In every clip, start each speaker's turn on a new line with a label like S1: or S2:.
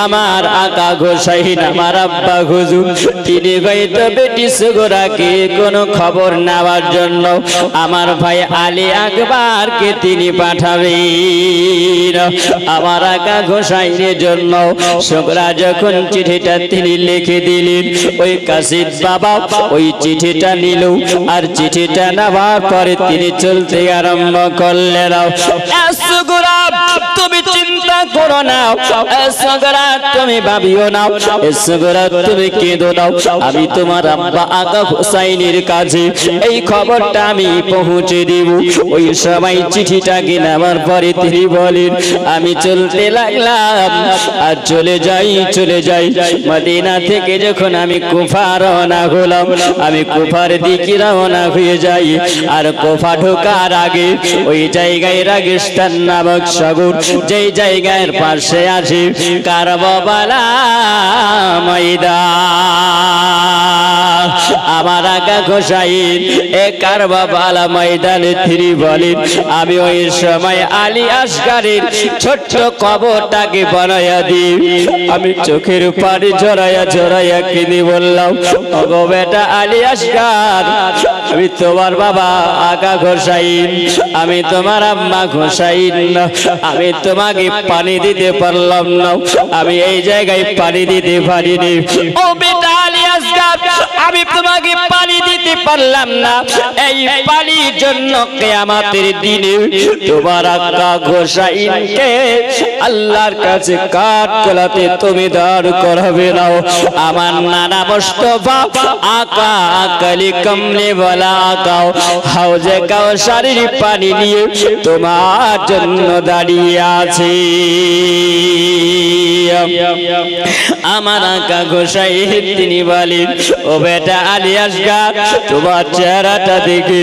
S1: আমার আকা গোসাইন আমার আব্বা হুজুর তিনি হয়তো বেটি সুগরাকে কোনো খবর নেওয়ার জন্য আমার ভাই আলী আকবরকে তিনি পাঠাবেন। আমার আকা গোসাইনের জন্য সুগরা যখন চিঠিটা তিনি লিখে দিলেন, ওই কাসিদ বাবা ওই চিঠিটা নিল, আর চিঠিটা নেওয়ার পরে তিনি চলতে আরম্ভ করলেন। সুগরা তুমি চিন্তা করো না, সুগরা তুমি ভাবিও না, সুগরা তুমি কেঁদো না, আমি তোমার আব্বা আকা হুসাইনের কাছে এই খবরটা আমি পৌঁছে দেব। ওই সময় চিঠিটাকে নেওয়ার পরে তিনি বলেন, আমি চলতে লাগলাম আর চলে যাই মদিনা থেকে যখন আমি কুফা রওনা হলাম, আমি কুফার দিকে রওনা হয়ে যাই। আর কুফা ঢোকার আগে ওই জায়গায় রাগিস্তান নামক শহর, যেই জায়গার পাশে আছে কারবালা ময়দান। আমার আকা গোসাইন এ কারবালা ময়দানে তিনি বলেন, আমি ওই সময় আলী আসগারের ছোট্ট কবরটাকে বানাইয়া দিই। আমি চোখের পানি জড়াইয়া কিনে বললাম, ওগো বেটা আলী আসগার, আমি তোমার বাবা আকা গোসাইন, আমি তোমার আম্মা গোসাইন, আমি তোমাকে পানি দিতে পারলাম না, আমি এই জায়গায় পানি দিতে পারিনি। ও বেটা আলী আসগার, আমি তোমাকে পানি দিতে পারলাম না, এই পানির জন্য কিয়ামতের দিনে তোমার আকা গোসাইনকে আল্লাহর কাছে কাঠ গলাতে তুমি দাঁড় করাবে না। আমার নানা মুস্তাফা আকা কালি কমলে বলা আকা হাউজে কাউসারের পানি নিয়ে তোমার জন্য দাঁড়িয়ে আছে। আমার আকা গোসাইন তিনি বলেন, ও বেটা আলী আসগার, তোমার চেহারাটা দেখে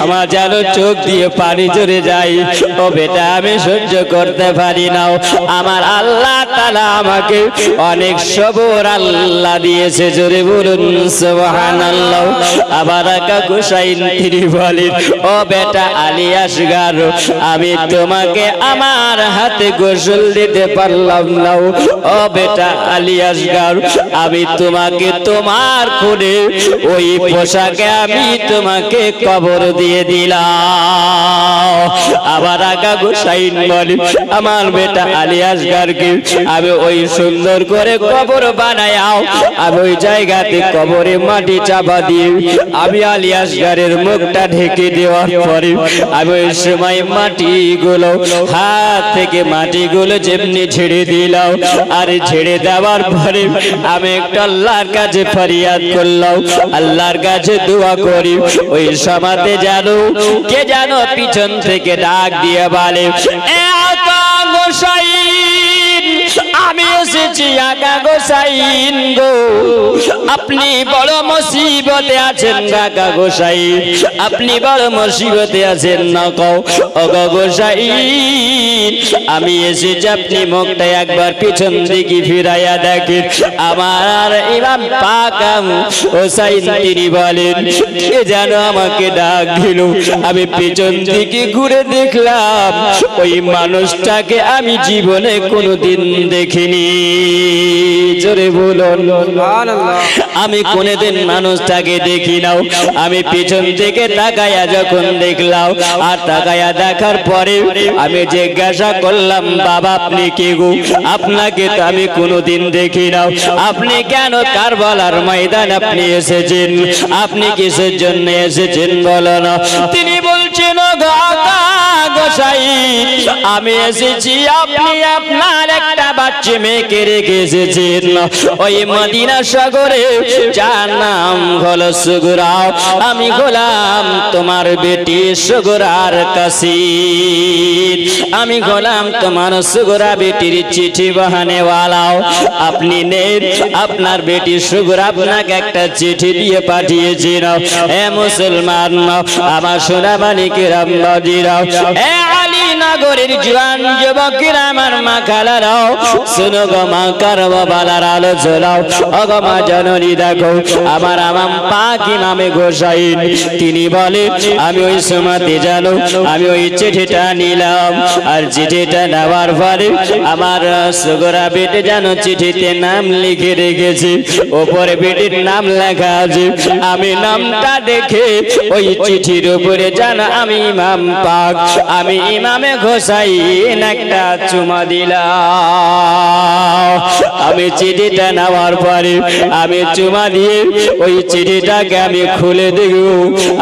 S1: আমার যেন চোখ দিয়ে পানি ঝরে যায়। ও বেটা আমি সহ্য করতে পারি না, আমার আল্লাহ তাআলা আমাকে অনেক সবর আল্লাহ দিয়েছে, জোরে বলুন সুবহানাল্লাহ। আবার আকা গোসাইন তিনি বলেন, ও বেটা আলী আসগার, আমি তোমাকে আমার হাতে গোসল দিতে পারলাম না। ও বেটা আলী আসগার, আমি তোমাকে তোমার খুনে ওই পোশাকে আমি তোমাকে কবর দিয়ে দিলাম। আবার আকা গোসাইন বলে, আমার বেটা আলী আসগারকে আমি ওই সুন্দর করে কবর বানায়াও, আমি ওই জায়গাতে কবরে মাটি চাপা দিয়ে আমি আলী আসগারের মুখটা ঢেকে দেওয়ার পরে আমি ওই সময় মাটিগুলো হাত থেকে মাটিগুলো যেমনি ছেড়ে দিলাম। আর ছেড়ে দেওয়ার পরে আমি একটা আল্লাহর কাছে ফরিয়াদ করলাম, আল্লাহর কাছে দোয়া করি। ওই সমাতে জানো কে জানো পিছন থেকে ডাক দিয়ে বলে, এ আকা গোসাইন, আমি এসেছি আকা গোসাইন গো, আপনি বড় মুসিবতে আছেন আকা গোসাইন, আপনি বড় মুসিবতে আছেন না কও। ও গো গোসাইন, আমি এসেছি, আপনি মুখটা একবার পিছন দিকে ফিরাইয়া দেখেন। আমার ইমাম পাক হোসাইন তিনি বলেন, কে যেন আমাকে ডাক দিল, আমি পিছন দিকে ঘুরে দেখলাম ওই মানুষটাকে আমি জীবনে কোনোদিন দেখিনি। জোরে বলুন সুবহানাল্লাহ। আমি কোনোদিন মানুষটাকে দেখি নাও। আমি পিছন থেকে তাকায়া যখন দেখলাম, আর তাকায়া দেখার পরে আমি জিজ্ঞাসা করলাম, বাবা আপনি কে গো? আপনাকে তো আমি কোনোদিন দেখি নাও, আপনি কেন কারবালার ময়দান আপনি এসেছেন? আপনি কিসের জন্য এসেছেন বলো না? তিনি বলছেন, আকা গোসাইন, আমি এসেছি, আপনি আপনার একটা বাচ্চা মেয়েকে রেখে এসেছেন ওই মদিনা সাগরে, যার নাম হলো সুগরা। আমি গোলাম তোমার বেটি সুগরার কাসিদ, আমি গোলাম তোমার সুগরা বেটির চিঠি বাহানেওয়ালাও। আপনি নেন, আপনার বেটি সুগরা আপনাকে একটা চিঠি দিয়ে পাঠিয়েছিল। হে মুসলমান, আমার সোনা বালিকেরা, এ আলী নগরের জওয়ান যুবকেরা আমার মা খালারাও শুনো গো মা কারবালার আলো জ্বলাও ওগো মা জননী দেখো আমার আমাম পাক ইমামে হোসাইন তিনি বলে আমি ওই সময়তে জানো আমি ওই চিঠিটা নিলাম আর চিঠিটা নেওয়ার পরে আমার সুগরা বেটে জানো চিঠিতে নাম লিখে রেখেছি উপরে বেটির নাম লেখা আছে আমি নামটা দেখে ওই চিঠির উপরে জানো আমি ইমাম পাক আমি ইমামে হোসাইন একটা চুমা দিলাম আমি চিঠিটা নেওয়ার পরে আমি চুমা দিয়ে ওই চিঠিটাকে আমি খুলে দেখব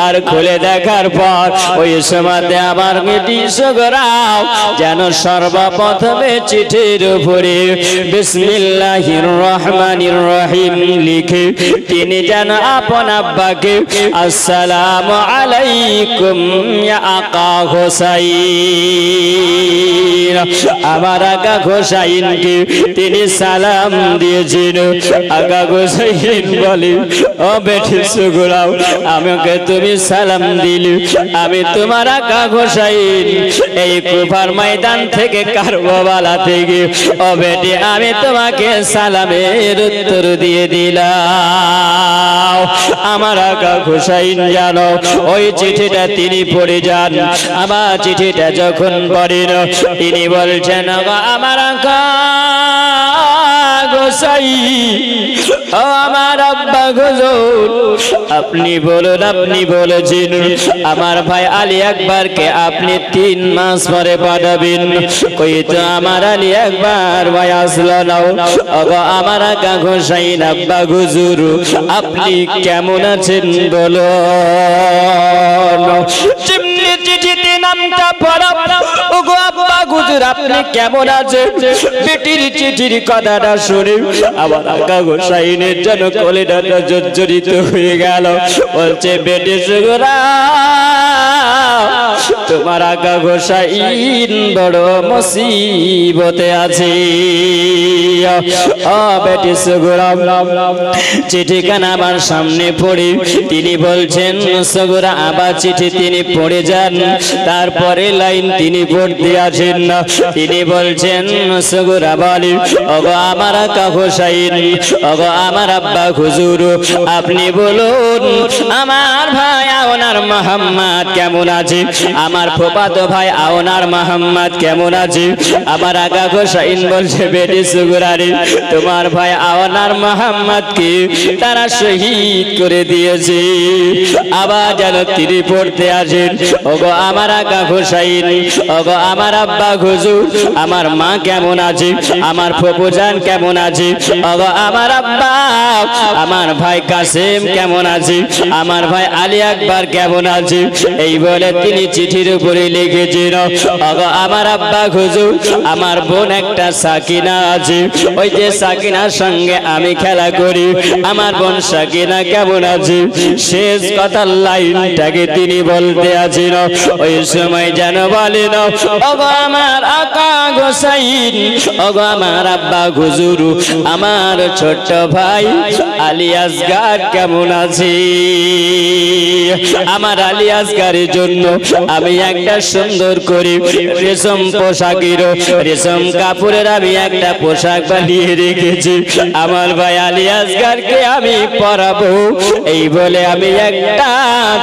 S1: আর খুলে দেখার পর ওই সময়তে আমার বেটি সুগরাও যেন সর্বপ্রথমে চিঠির উপরে বিসমিল্লাহির রহমানির রহিম লিখে তিনি যেন আপন আব্বাকে আসসালামু আলাইকুম ইয়া আকা হোসাইন আমার আকা হোসাইনকে তিনি সালাম দিয়েছেন আকা হোসাইন বলে ও বেটি সুগরাও আমাকে তুমি সালাম দিলে আমি তোমার আকা হোসাইন এই কুফার ময়দান থেকে কারবালা থেকে ও বেটি আমি তোমাকে সালামের উত্তর দিয়ে দিলাম আমার আকা হোসাইন জানো ওই চিঠিটা তিনি পড়ে যান আমার চিঠিটা যখন পড়েন তিনি বলছেন আমার আকা আমার আব্বা হুজুর আপনি বলুন আপনি বলেছেন আমার ভাই আলী আকবরকে আপনি 3 মাস পরে পাঠাবেন কই তো আমার আলী আকবর ভাই আসলো না ওগো আমার আকা হোসাইন আব্বা হুজুর আপনি কেমন আছেন বলো চিমনি চিঠিতে নামটা পড়া ওগো আব্বা হুজুর আপনি কেমন আছেন বেটির চিঠির কথাটা শুনে আমার আকা হোসাইনের যেন কলিজাটা জর্জরিত হয়ে গেল বলছে বেটি সুগরা তোমার আকা হোসাইন বড় মুসিবতে আছে ও বেটি সুগরা চিঠিখানা আমার সামনে পড়ে তিনি বলছেন সুগরা আবার চিঠি তিনি পড়ে যান তারপরে লাইন তিনি পড়তে আছেন না তিনি বলছেন সুগরা বলে ওগো আমার আকা হোসাইন ওগো আমার আব্বা হুজুর আপনি বলুন আমার ভাই আওনার মোহাম্মদ কেমন আছে আমার ফুফাতো ভাই আওনার মোহাম্মদ কেমন আছে আমার আকা হোসাইন বলছে বেটি সুগরা রে তোমার ভাই আওনার মোহাম্মদ কে তারা শহীদ করে দিয়েছে আবার যেন তিনি পড়তে আসেন ওগো আমার আকা হোসাইন ওগো আমার আব্বা হুজুর আমার মা কেমন আছে আমার ফুফুজান কেমন আছে ওগো আমার আব্বা আমার ভাই কাসেম কেমন আছে আমার ভাই আলী আকবর কেমন আছে এই বলে তিনি চিঠির উপরে লিখেছেন ওগো আমার আব্বা হুজুর আমার বোন একটা সাকিনা আছে ওই যে সাকিনার সঙ্গে আমি খেলা করি আমার বোন সাকিনা কেমন আছে শেষ কথার লাইনটাকে তিনি বলতে আছেন ওই সময় যেন বলেন ওগো আমার আকা হোসাইন ওগো আমার আব্বা হুজুর আমার ছোট ভাই আলী আসগার কেমন আছে আমার আলী আসগারের জন্য আমি একটা সুন্দর করে রেশম পোশাকের রেশম কাপড়ের আমি একটা পোশাক বানিয়ে রেখেছি আমার ভাই আলী আসগারকে আমি পরাবো এই বলে আমি একটা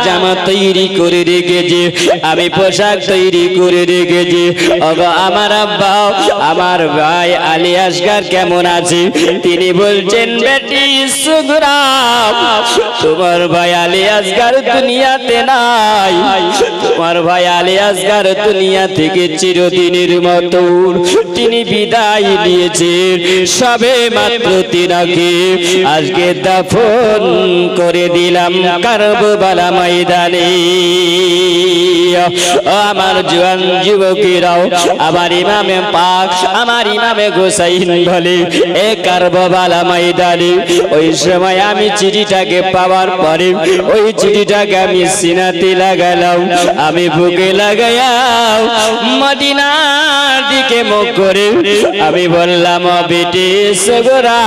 S1: জামা তৈরি করে রেখেছি আমি পোশাক তৈরি করে রেখেছি ওগো আমার আব্বা আমার ভাই আলী আসগার কেমন আছে তিনি বলছেন বেটি সুগরা তোমার ভাই আলী আসগার দুনিয়াতে নাই তোমার ভাই আলী আসগার দুনিয়া থেকে চিরদিনের মতো তিনি বিদায় নিয়েছেন সবে মাত্র তিনাকে আজকে দাফন করে দিলাম কারবালা ময়দানে আমার জওয়ান যুবকেরাও আমার ইমামে পাক আমার ইমামে গোসাইন বলে এ কারবালা ময়দানে ওই সময় আমি চিঠিটাকে পাওয়ার পরে ওই চিঠিটাকে আমি সিনাতে লাগালাম আমি বুকে লাগাইয়া মদিনার দিকে মুখ করে আমি বললাম বেটি সগরা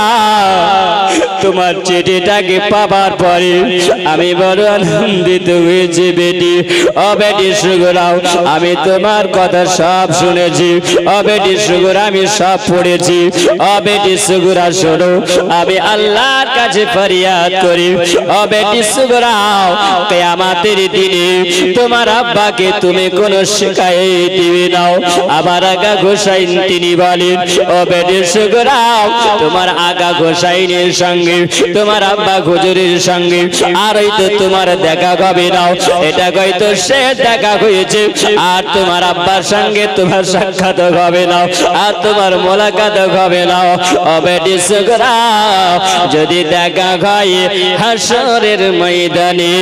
S1: তোমার চিঠিটাকে পাওয়ার পরে আমি বড় আনন্দিত হয়েছি বেটি ও বেটি সগরা আমি তোমার কথা সব শুনেছি ও বেটি সগরা আমি সব পড়েছি ও বেটি সগরা শোনো আমি আল্লাহর কাছে ফরিয়াদ করি ও বেটি সগরা কিয়ামতের দিনে তোমার আব্বাকে তুমি কোন শিকায়ত দিবে না আমার আগা গোসাইন তিনি বলেন ও বেটি সগরা তোমার আগা গোসাইনের সঙ্গে তোমার আব্বা হুজুরের সঙ্গে আর হয়তো তোমার দেখা হবে না এটা হয়তো সে দেখা হয়েছে আর তোমার আব্বার সঙ্গে তোমার সাক্ষাৎ হবে না আর তোমার মোলাকাত হবে না ও বেটি সগরা যদি দেখা হয় হাসরের ময়দানে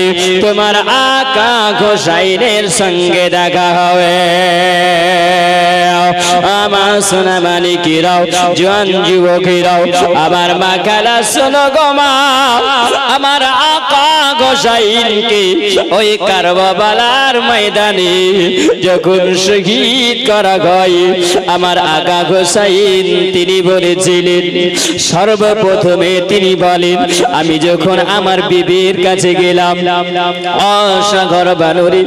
S1: তোমার আকা গোসাইনের সঙ্গে দেখা হবে আমার সোনা মানিকেরাও জোয়ান যুবকেরাও আমার মা খালা শোনো গো মা আমার আকা গোসাইনকে ওই কারবালার ময়দানে যখন শহীদ করা হয় আমার আকা গোসাইন তিনি বলেছিলেন সর্বপ্রথমে তিনি বলেন আমি যখন আমার বিবির কাছে গেলাম সাগর বানরে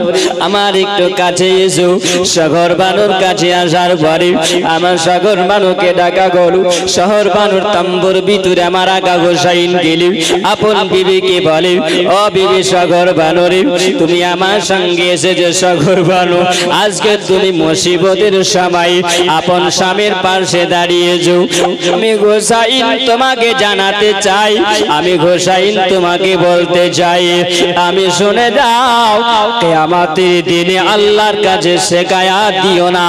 S1: আমার একটু কাছে এসো সাগর বানর কাছে আসার পরে আমার সাগর বানুকে ডাকা গেল শহর বানুর তাম্বুর ভিতরে আমার আকা গোসাইন গেলি আপন বিবিকে বলে ও বিবি সাগর বানরে তুমি আমার সঙ্গে এসেছো সাগর বানু আজকে তুমি মুসিবতের সময় আপন স্বামীর পাশে দাঁড়িয়েছো আমি গোসাইন তোমাকে জানাতে চাই আমি গোসাইন তোমাকে বলতে চাই আমি শুনে দাও কিয়ামতের দিনে আল্লাহর কাছে শিকায়াত দিও না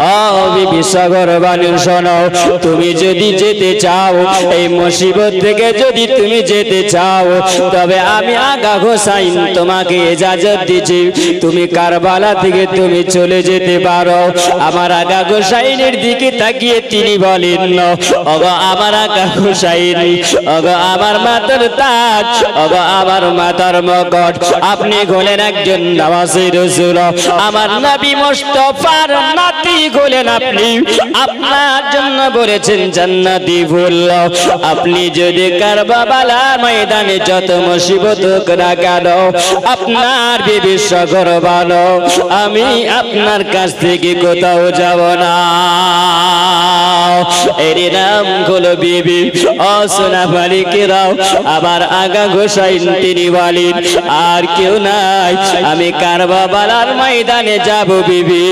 S1: ও বিবি সাগর বানু শোনো তুমি যদি যেতে চাও এই মুসিবত থেকে যদি তুমি যেতে চাও তবে আমি আকা গোসাইন তোমাকে ইজাজত দিচ্ছি তুমি কারবালা থেকে তুমি চলে যেতে পারো আমার আকা গোসাইনের দিকে তাকিয়ে তিনি বলেন ওগো আমার আকা গোসাইন ওগো আমার মাথার তাজ ওগো আমার মাথার মুকুট আপনি হলেন একজন নওয়াজে রাসূল আমার নবী মুস্তাফার নাতি হলেন আপনি আপনার জন্য বলেছেন জান্নাতি ফুল আপনি যদি কারবালার ময়দানে যত মুসিবত হোক না কেন আপনার বিবি সাগর বানু আমি আপনার কাছ থেকে কোথাও যাব না এর নাম হলো বিবি ও সোনা মালিকেরাও আমার আকা গোসাইন তিনি বলেন আর কেউ নাই আমি কারবালার ময়দানে যাব বিবি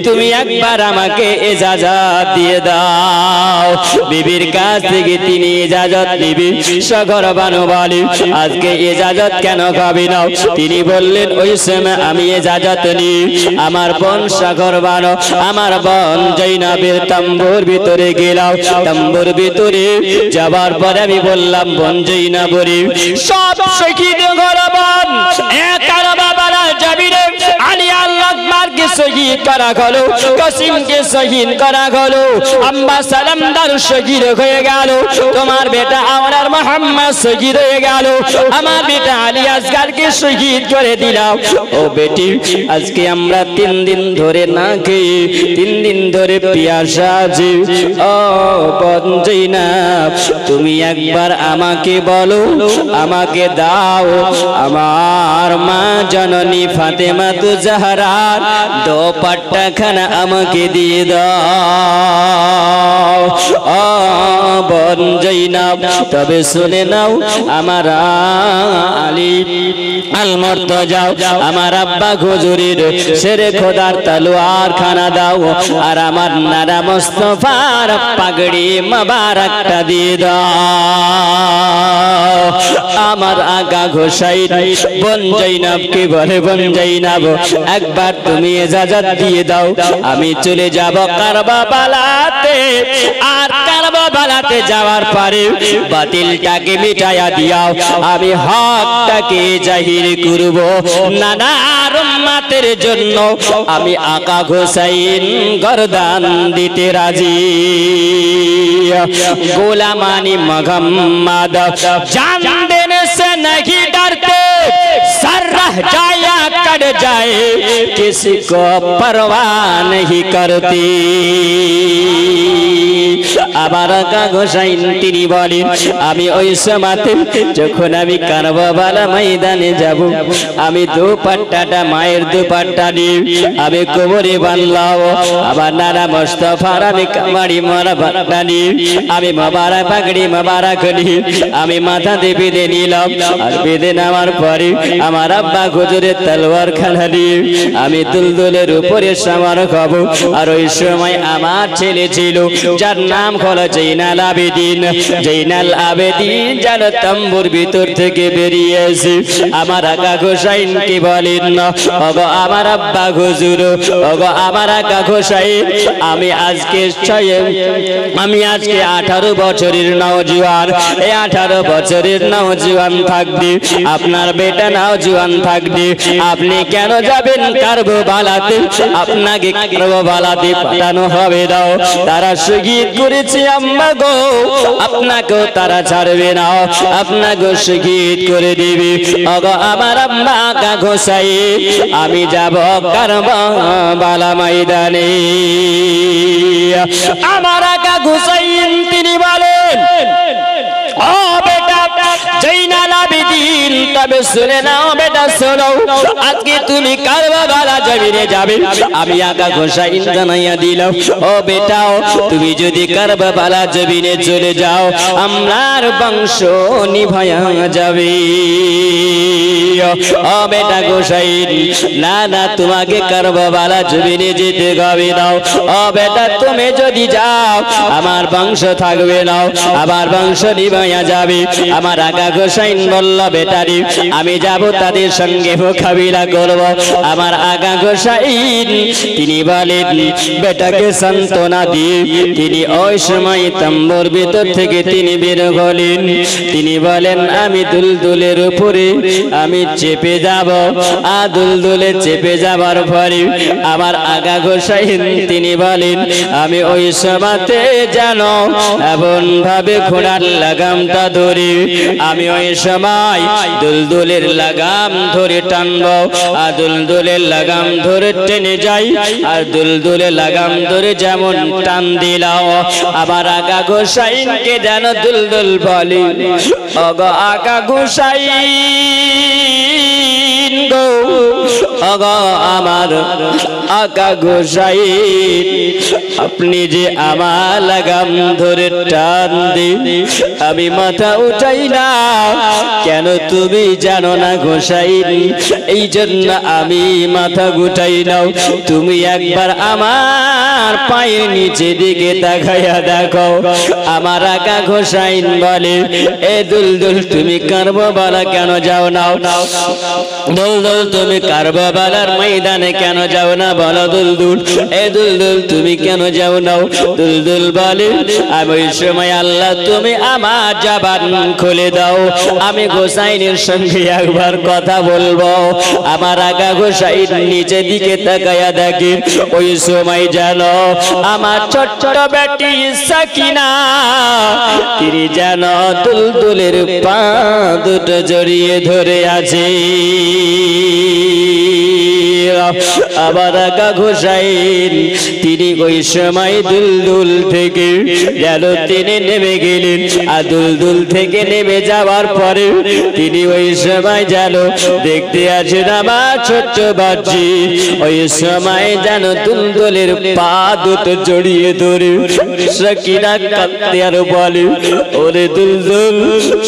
S1: তুমি একবার আমাকে ইজাজত দিয়ে দাও বিবির কাছ থেকে তিনি ইজাজত নিবি সাগর বানু বলে আজকে ইজাজত কেন খাবি না তিনি বললেন ওই সময় আমি ইজাজত নি আমার বোন সাগর বানু আমার বোন জৈনবের তাম্বুর ভিতরে গেলাম তাম্বুর ভিতরে যাবার পরে আমি বললাম বোন জৈনবরে সব শহীদ গরবান এক কারবালা জমিনে আলী আল্লাহ মারকে শহীদ করা হলো কাসিমকে শহীদ করা হলো আম্মা সালামদার শহীদ হয়ে গেল তোমার বেটা আমার মুহাম্মদ শহীদ হয়ে গেল আমার বেটা আলী আসগরকে শহীদ করে দিলাম ও বেটি আজকে আমরা 3 দিন ধরে না খেয়ে 3 দিন ধরে পিয়াসা আছি ও বোন জৈনব তুমি একবার আমাকে বলো আমাকে দাও আমার মা জননী ফাতেমা তু জাহরার দোপাট্টা খানা আমাকে দিয়ে দাও ও বোন জৈনব তবে শুনে নাও আমার আলী আল মুর্তজা আমার আব্বা হুজুরের শেরে খোদার তলোয়ার খানা দাও আর আমার নানা মুস্তাফার পাগড়ি মোবারকটা দিয়ে দাও আমার আকা গোসাইন বোন জৈনবকে বলে বোন জৈনব একবার তুমি ইজাজত দিয়ে দাও আমি চলে যাব কারবালাতে আর কারবালাতে যাওয়ার পরে বাতিলটাকে মিটাইয়া দিও আমি হকটাকে জাহির করব নানা উম্মতের জন্য আমি আকা হুসাইন গর্দান দিতে রাজি। গোলামানি মোহাম্মদ জান দেने से नहीं डरते, सर रह जाए या कट जाए किसी को परवाह नहीं करती। আবার আকা হুসাইন তিনি বলেন আমি ওই সময়তে যখন আমি কারবালা ময়দানে যাব, আমি দুপাট্টাটা মায়ের দুপাট্টা নিয়ে আমি কোমরে বাঁধলাম। আবার নানা মুস্তাফার আমি কামারি মারা বাট্টা নিয়ে আমি মোবারক পাগড়ি মোবারক নিয়ে আমি মাথাতে বেঁধে নিলাম। আর বেঁধে নেওয়ার পরে আমার আব্বা হুজুরের তলোয়ার খানা নিয়ে আমি দুলদুলের উপরে সওয়ার হব। আর ওই সময় আমার ছেলে ছিল যার নাম হলো জৈনাল আবেদিন। জৈনাল আবেদিন যেন তাম্বুর ভিতর থেকে বেরিয়ে এসে আমার আকা হুসাইনকে বলেন না, ওগো আমার আব্বা হুজুর, ওগো আমার আকা হুসাইন, আমি আজকে 18 বছরের নওজোয়ান। এই 18 বছরের নওজোয়ান থাকবে আপনার বেটা নওজোয়ান থাকবে, আপনি কেন যাবেন কারবালাতে? আপনাকে কারবালাতে পাঠানো হবে না। তারা শহীদ করেছে আম্মা গো, আপনাকেও তারা ছাড়বে না, আপনাকে শহীদ করে দিবে। ওগো আমার আম্মা আকা হুসাইন, আমি যাব কারবালা ময়দানে। আমার আকা হুসাইন তিনি বলেন, ও বেটা জৈনাল আবেদিন, তবে শুনে নাও বেটা, শোনো, আজকে তুমি কারবালা জমিনে যাবে। আমি আকা হুসাইন জানাইয়া দিলাম, ও বেটাও তুমি যদি কারবালা জমিনে চলে যাও আমরার বংশ নিভায়া যাবে। ও বেটা হুসাইন, না না, তোমাকে কারবালা জমিনে যেতে হবে না। ও বেটা তুমি যদি যাও আমার বংশ থাকবে না, আমার বংশ নিভায়া যাবে। আমার আকা হুসাইন বলল, বেটারি আমি যাব, তাদের সঙ্গে মোকাবিলা করব। আমার আকা হুসাইন তিনি বলেন, বেটাকে সান্ত্বনা দিয়ে তিনি ওই সময় তাম্বুর ভিতর থেকে তিনি বের হলেন। তিনি বলেন, আমি দুলদুলের উপরে আমি চেপে যাব। আর দুলদুলে চেপে যাবার পরে আমার আকা হুসাইন তিনি বলেন, আমি ওই সময়তে যেন এমন ভাবে ঘোড়ার লাগামটা ধরে আমি ওই সময় দুলদুলের লাগাম ধরে টানবো। আর দুলদুলের লাগাম ধরে টেনে যাই, আর দুলদুলের লাগাম ধরে যেমন টান দিলাম, আমার আকা হুসাইনকে যেন দুলদুল বলে, ওগো আকা হুসাইন গো, ওগো আমার আকা হুসাইন, আপনি যে আমার লাগাম ধরে টান দিন আমি মাথা উঠাই না কেন? তুমি জানো না হুসাইন, এই জন্য আমি মাথা গুটাই নাও। তুমি একবার আমার পায়ের নিচে দিকে তাকাইয়া দেখো। আমার আকা হুসাইন বলে, এ দুলদুল তুমি কারবালা কেন যাও না? দুলদুল তুমি কারবালার ময়দানে কেন যাও না? বলো দুলদুল, এ দুলদুল তুমি কেন যাও না? দুলদুল বলে, আমি ওই সময় আল্লাহ তুমি আমার জবান খুলে দাও, আমি হুসাইনের সঙ্গে একবার কথা বলবো। আমার আকা হুসাইন নিচে দিকে তাকায়া দেখে ওই সময় জানো আমার ছোট্ট বেটি সাকিনা তিনি যেন দুলদুলের পা দুটো জড়িয়ে ধরে আছে। আবার আকা হুসাইন তিনি ওই সময় দুলদুল থেকে যেন তিনি নেমে গেলেন। আর দুলদুল থেকে নেমে যাওয়ার পরে তিনি ওই সময় যেন দেখতে আছেন আমার ছোট্ট বাচ্চি। ওই সময় যেন দুলদুলের পা দুটো জড়িয়ে ধরে সাকিনা কাঁদতে আর বলে, ওরে দুলদুল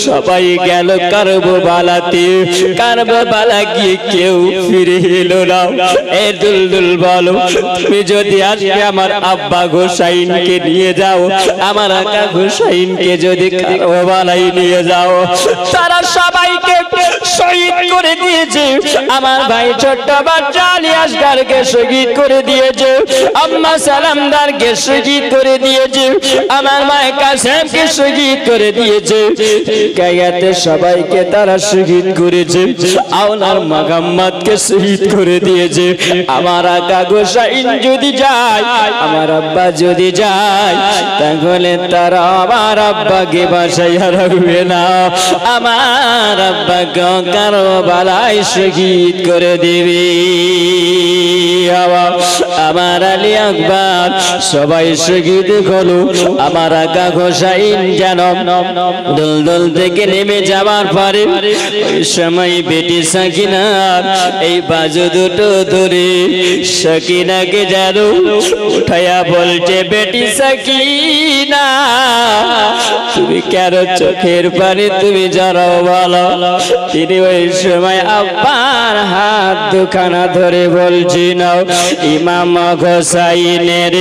S1: সবাই গেল কারবালাতে, কারবালা গিয়ে কেউ ফিরে এলো না। এ দুলদুল ভুল বলো তুমি যদি আজকে আমার আব্বা হোসাইনকে নিয়ে যাও আমার আকা হোসাইনকে যদি কারবালায় নিয়ে যাও তারা সবাইকে শহীদ করে দিয়েছে আমার ভাই ছোট্ট বাচ্চা আলী আসগারকে শহীদ করে দিয়েছে আম্মা সালামদারকে শহীদ করে দিয়েছে আমার ভাই কাসেমকে শহীদ করে দিয়েছে গায়াতে সবাইকে তারা শহীদ করেছে আওলার মুহাম্মদকে শহীদ করে দিয়েছে আমার আকা হোসাইন যদি যায় আমার আব্বা যদি যায় তাহলে তারা আমার আব্বাকে বাসায় রাখবে না আমার আব্বাকে কারবালায় শহীদ করে দিবে আমার আলী আকবর সবাই শহীদ হলো আমার আকা হোসাইন যেন দলদল থেকে নেমে যাওয়ার পরে ওই সময় বেটি সাকিনার এই বাজু দুটো ধরে সাকিনাকে যেন উঠাইয়া বলছে বেটি সাকিনা তুমি কেন চোখের পানি তুমি জড়াও বলো তিনি ওই সময় আব্বার হাত দুখানা ধরে বলছি নাও ইমাম হোসাইনের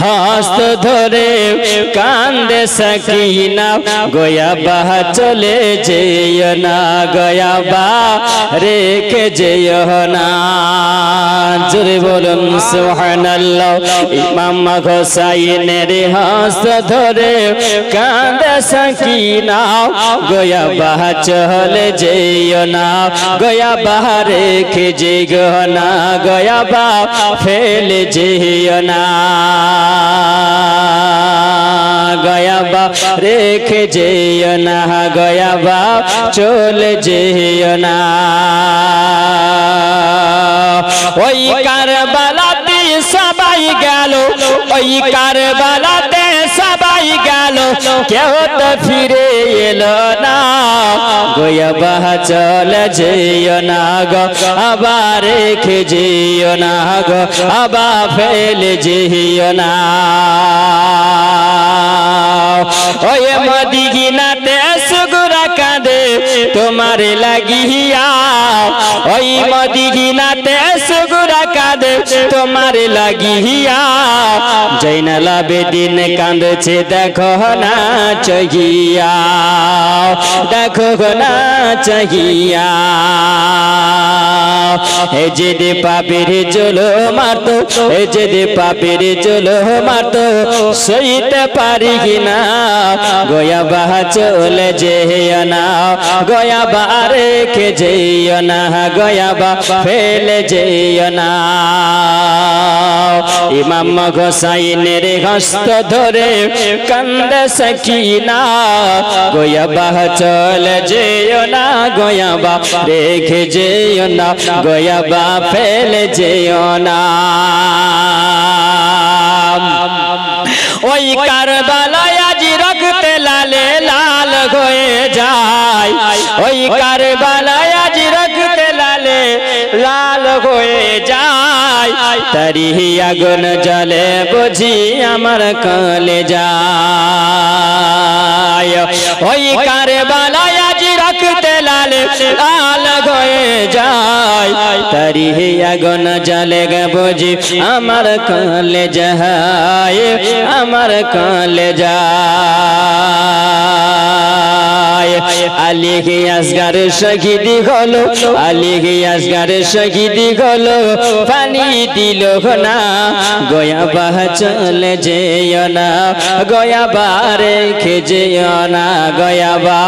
S1: হস্ত ধরে কান্দে সাকিনা গোয়া বাহা চলে যেও না গোয়া বা রেখে যেও না জোরে বলুন সুবহানাল্লাহ ইমাম হোসাইনের হস্ত ধরে কান্দে সাকিনা গোয়া বাহা চলে যেও না গোয়া বাহা রেখে যেও না গোয়া বা ফেলে যেও না গয়া বা রেখে যেও না গয়া বা চলে যেও না ওই কারবালাতে সবাই গেল ওই কারবালাতে সবাই গেল কেউ তো ফিরে এলো না গয়া বা চলে যেও না গো আবার রেখে যেও না গো আবার ফেলে যেও না ওই মদিনাতে সুগুরা কাঁদে তোমার লাগিয়া ওই মদিনাতে সুগুরা কাঁদে তোমার লাগিয়া জৈনাল আবেদিন কাঁদছে দেখো না চাহিয়া দেখো না চাহিয়া এ যে পাপের চলো মারতো এ যে পাপের চলো মারতো সইতে পারি কিনা গয়া বাহা চলে যেও না গয়া বা রেখে যেও না গয়া বা ফেলে যেও না ইমাম হোসাইনের হস্ত ধরে কান্দে সাকিনা গয়া বাহা চলে যেও না গয়া বা রেখে যেও না গয়া বা ফেলে যেও না ওই কারবালায় আজ রক্তে লালে লাল হয়ে যায় ওই কারবালায় আজ রক্তে লালে লাল হয়ে যায় তারি আগুন জ্বলে বুঝি আমার কলে যায় ওই কারবালায় আজ রক্তে লালে লাল হয়ে যায় তারি আগুন জ্বলে বুঝি আমার কলে যায় আমার কলে যায় আলী আসগার শহীদ হলো আলী আসগার শহীদ হলো পানি দিল না গয়া বাহা চলে যেও না গয়া বা রেখে যেও না গয়া বা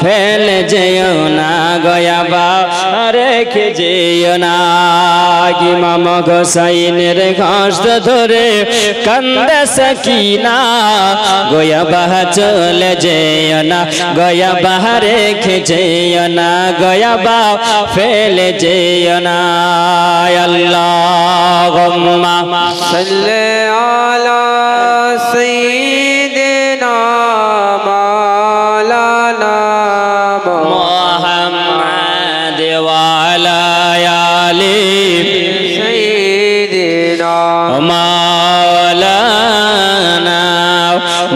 S1: ফেলে যেও না গয়া বা রেখে যেও না ইমাম হোসাইনের হস্ত ধরে কান্দে সাকিনা গয়া বাহা চলে যেও না গয়া বাহা রেখে যেও না গয়া বা ফেলে যেও না আল্লাহুম্মা
S2: সাল্লি আলা সাইয়্যিদিনা মাওলানা
S1: মুহাম্মাদ ওয়া আলা আলি
S2: সাইয়্যিদিনা
S1: মাওলানা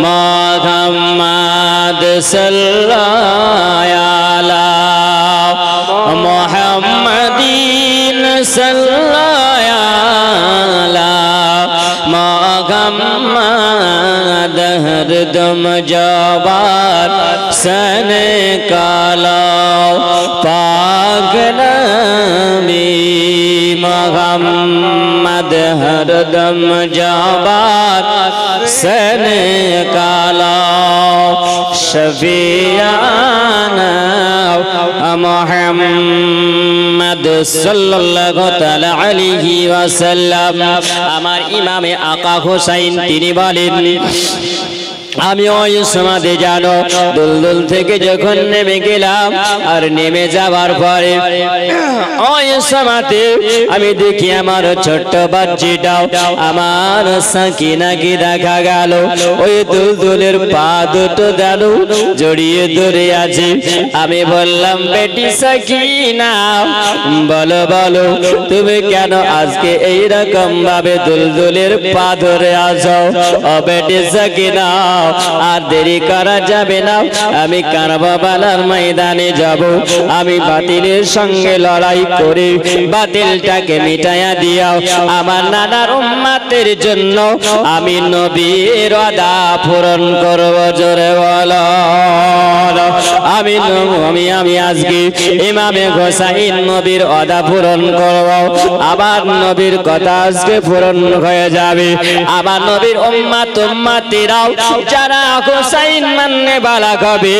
S1: মুহাম্মাদ সাল্লাল্লাহু আলা মুহাম্মাদিন সাল্লাল্লাহু हरदम जवान सने काला पाक नबी मोहम्मद हरदम जवान सने काला शफियाना मोहम्मद सल्लल्लाहु ताआला अलैहि ওয়াসাল্লাম। আমার ইমামে আকা হোসাইন তিনি বলেন আমি ওই সমাধি জানো দুলদুল থেকে যখন নেমে গেলাম আর নেমে যাওয়ার পরে ওই সমাধি আমি দেখি আমার ছোট্ট বাচ্চাটাও আমার সাকিনাকে দেখা গেল ওই দুলদুলের পা দুটো দালু জড়িয়ে ধরে আছে। আমি বললাম বেটি সাকিনা বলো বলো তুমি কেন আজকে এইরকম ভাবে দুলদুলের পা ধরে আছো? ও বেটি সাকিনা আর দেরি করা যাবে না, আমি কারবালার ময়দানে যাব। আমি বাতিলের সঙ্গে লড়াই করে বাতিলটাকে মিটাইয়া দিও। আমার নানার উম্মতের জন্য আমি নবীর ওয়াদা পূরণ করব। জোরে বলো আমি আমি আজকে ইমামে হোসাইন নবীর ওয়াদা পূরণ করব। আবার নবীর কথা আজকে পূরণ হয়ে যাবে। আবার নবীর উম্মতেরাও যারা হোসাইন মাননে বালা হবে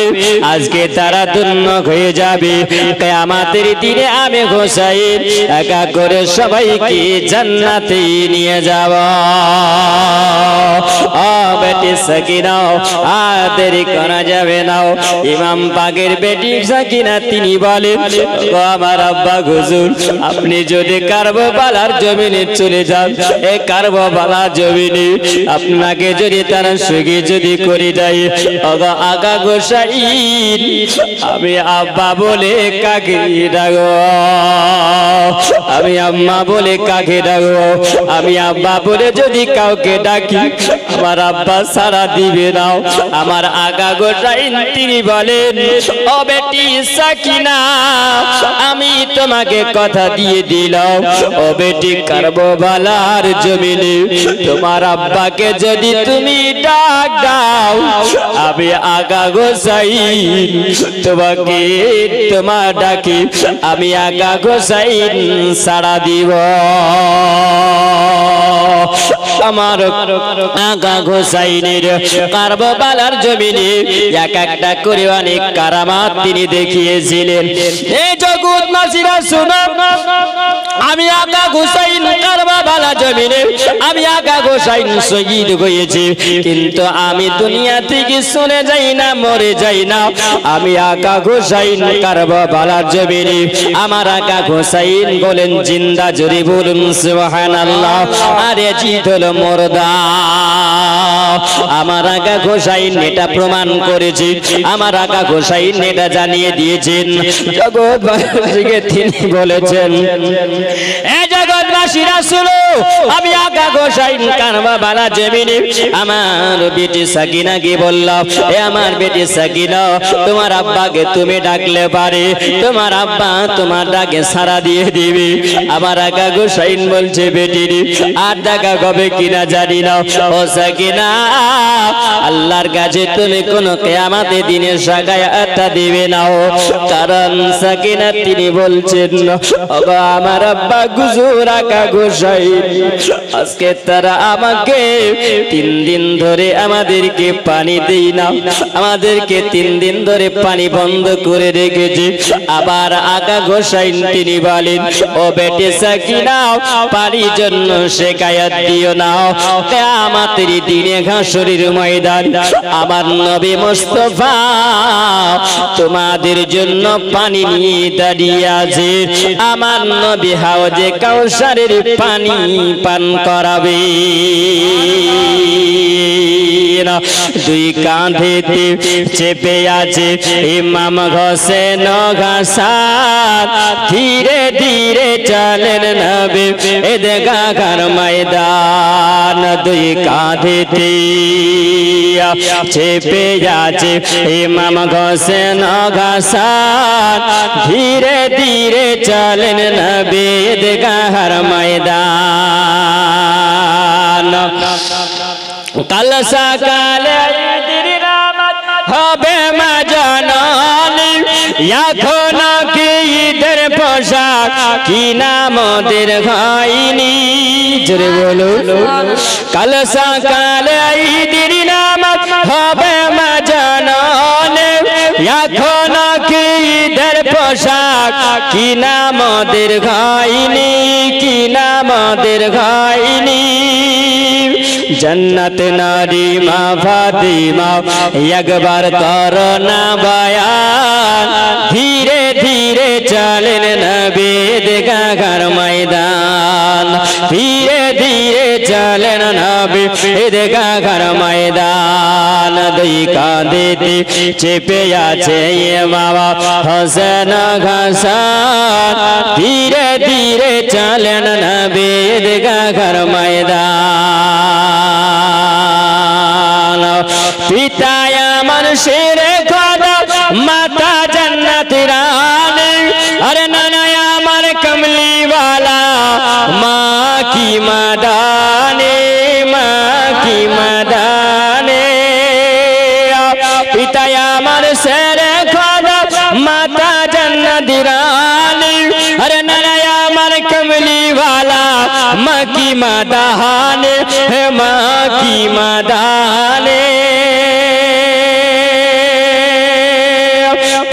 S1: আজকে তারা ধন্য হয়ে যাবে। কিয়ামতের দিনে আমি হোসাইন একা করে সবাইকে জান্নাতে নিয়ে যাব। ও বেটি সাকিনা আর দেরি করা যাবে না। ইমাম পাকের বেটি সাকিনা তিনি বলেন ও আমার আব্বা হুজুর আপনি যদি কারবালার জমিনে চলে যান এই কারবালা জমিনে আপনাকে যদি তারা সুখী যদি করে দেয় আগা আগা গোসাইন আমি আব্বা বলে কাকে ডাকবো? আমি আম্মা বলে কাকে ডাকবো? আমি আব্বা বলে যদি কাউকে ডাকি আমার আব্বা সারা দিবে না। আমার আগা গোসাইন তিনি বলেন ও বেটি সাকিনা আমি তোমাকে কথা দিয়ে দিলাম ও বেটি কারবালার জমিনে তোমার আব্বাকে যদি তুমি ডাক দাও আমি আগা গোসাইন তোমাকে তোমার ডাকি আমি আগা গোসাইন সাড়া দিব। আমার আগা গোসাইনের কারবালার জমিনে এক একটা করে অনেক কারামাত তিনি দেখিয়েছিলেন। এই জগৎবাসীরা শুনো আমি আগা গোসাইন কারবালা জমিনে আমি আগা গোসাইন শহীদ হয়েছি কিন্তু আমি দুনিয়া থেকে চলে যাই না মরে যাই না। আমি আগা গোসাইন কারবালার জমিনে আমার আগা গোসাইন বলেন জিন্দা জোরে বলুন সুবহানাল্লাহ। আরে জিত হলো মুর্দা। আমার আগা গোসাইন এটা প্রমাণ করেছে। আমার আগা গোসাইন এটা জানিয়ে দিয়েছেন জগৎবাসীকে তিনি বলেছেন এ জগৎবাসীরা শুনো আমি আগা গোসাইন কারবালা জমিনে আমার বেটি সাকিনাকে বললাম এ আমার বেটি সাকিনা তোমার আব্বাকে তুমি ডাকলে পারে তোমার আব্বা তোমার ডাকে সাড়া দিয়ে দিবে। আমার আগা গোসাইন বলছে বেটি আর ডাকা হবে কিনা জানি না। ও সাকিনা আল্লাহর কাছে তুমি কোন কিয়ামতের দিনে সাকায়াতটা দিবে না। কারণ সাকিনা তিনি বলছেন ওগো আমার আব্বা হুজুর আগা গোসাইন আজকে তারা আমাকে 3 দিন ধরে আমাদেরকে পানি দেই না, আমাদেরকে 3 দিন ধরে পানি বন্ধ করে রেখেছে। আবার আগা গোসাইন তিনি বলেন ও বেটি সাকিনা পানির জন্য শিকায়াত দিও না। কিয়ামতের দিনে হাসরের ময়দান আমার নবী মুস্তাফা তোমাদের জন্য পানি নিয়ে দাঁড়িয়ে আছে। আমার নবী হাওজে কাউসারের পানি পান করাবে। দুই কাঁধেতে চেপে আছে ইমাম হোসেন ঘাসান ধীরে ধীরে চলেন নবী ঈদগাহর ময়দান। দুই কাঁধেতে চেপে আছে ইমাম হোসেন ঘাসান ধীরে ধীরে চলেন নবী ঈদগাহর ময়দান। কাল সকালে হবে মা জননী এখন কি ঈদের পোশাক কি নামদের হয়নি জোরে বলুন কাল সকালে ঈদের নামাজ হবে মা জননী এখন কি ঈদের পোশাক কি নামদের হয়নি কি নামদের হয়নি जन्नत नारी माँ फातिमा एक बार करो ना बयान धीरे धीरे चलन नबी देखा घर मैदान धीरे धीरे चलन नबी देखा घर मैदान दुई कांदे चेपे आछे ये बाबा हसन घसान धीरे धीरे चलन नबी देखा घर मैदान पिताया मन शेरे खोदा माता जन्नत रानी अरे ननया मन कमली वाला माँ की मदाने पिताया मन शेरे खोदा माता जन्नत रानी अरे ननया मन कमली वाला माँ की मदाने माँ की मदाने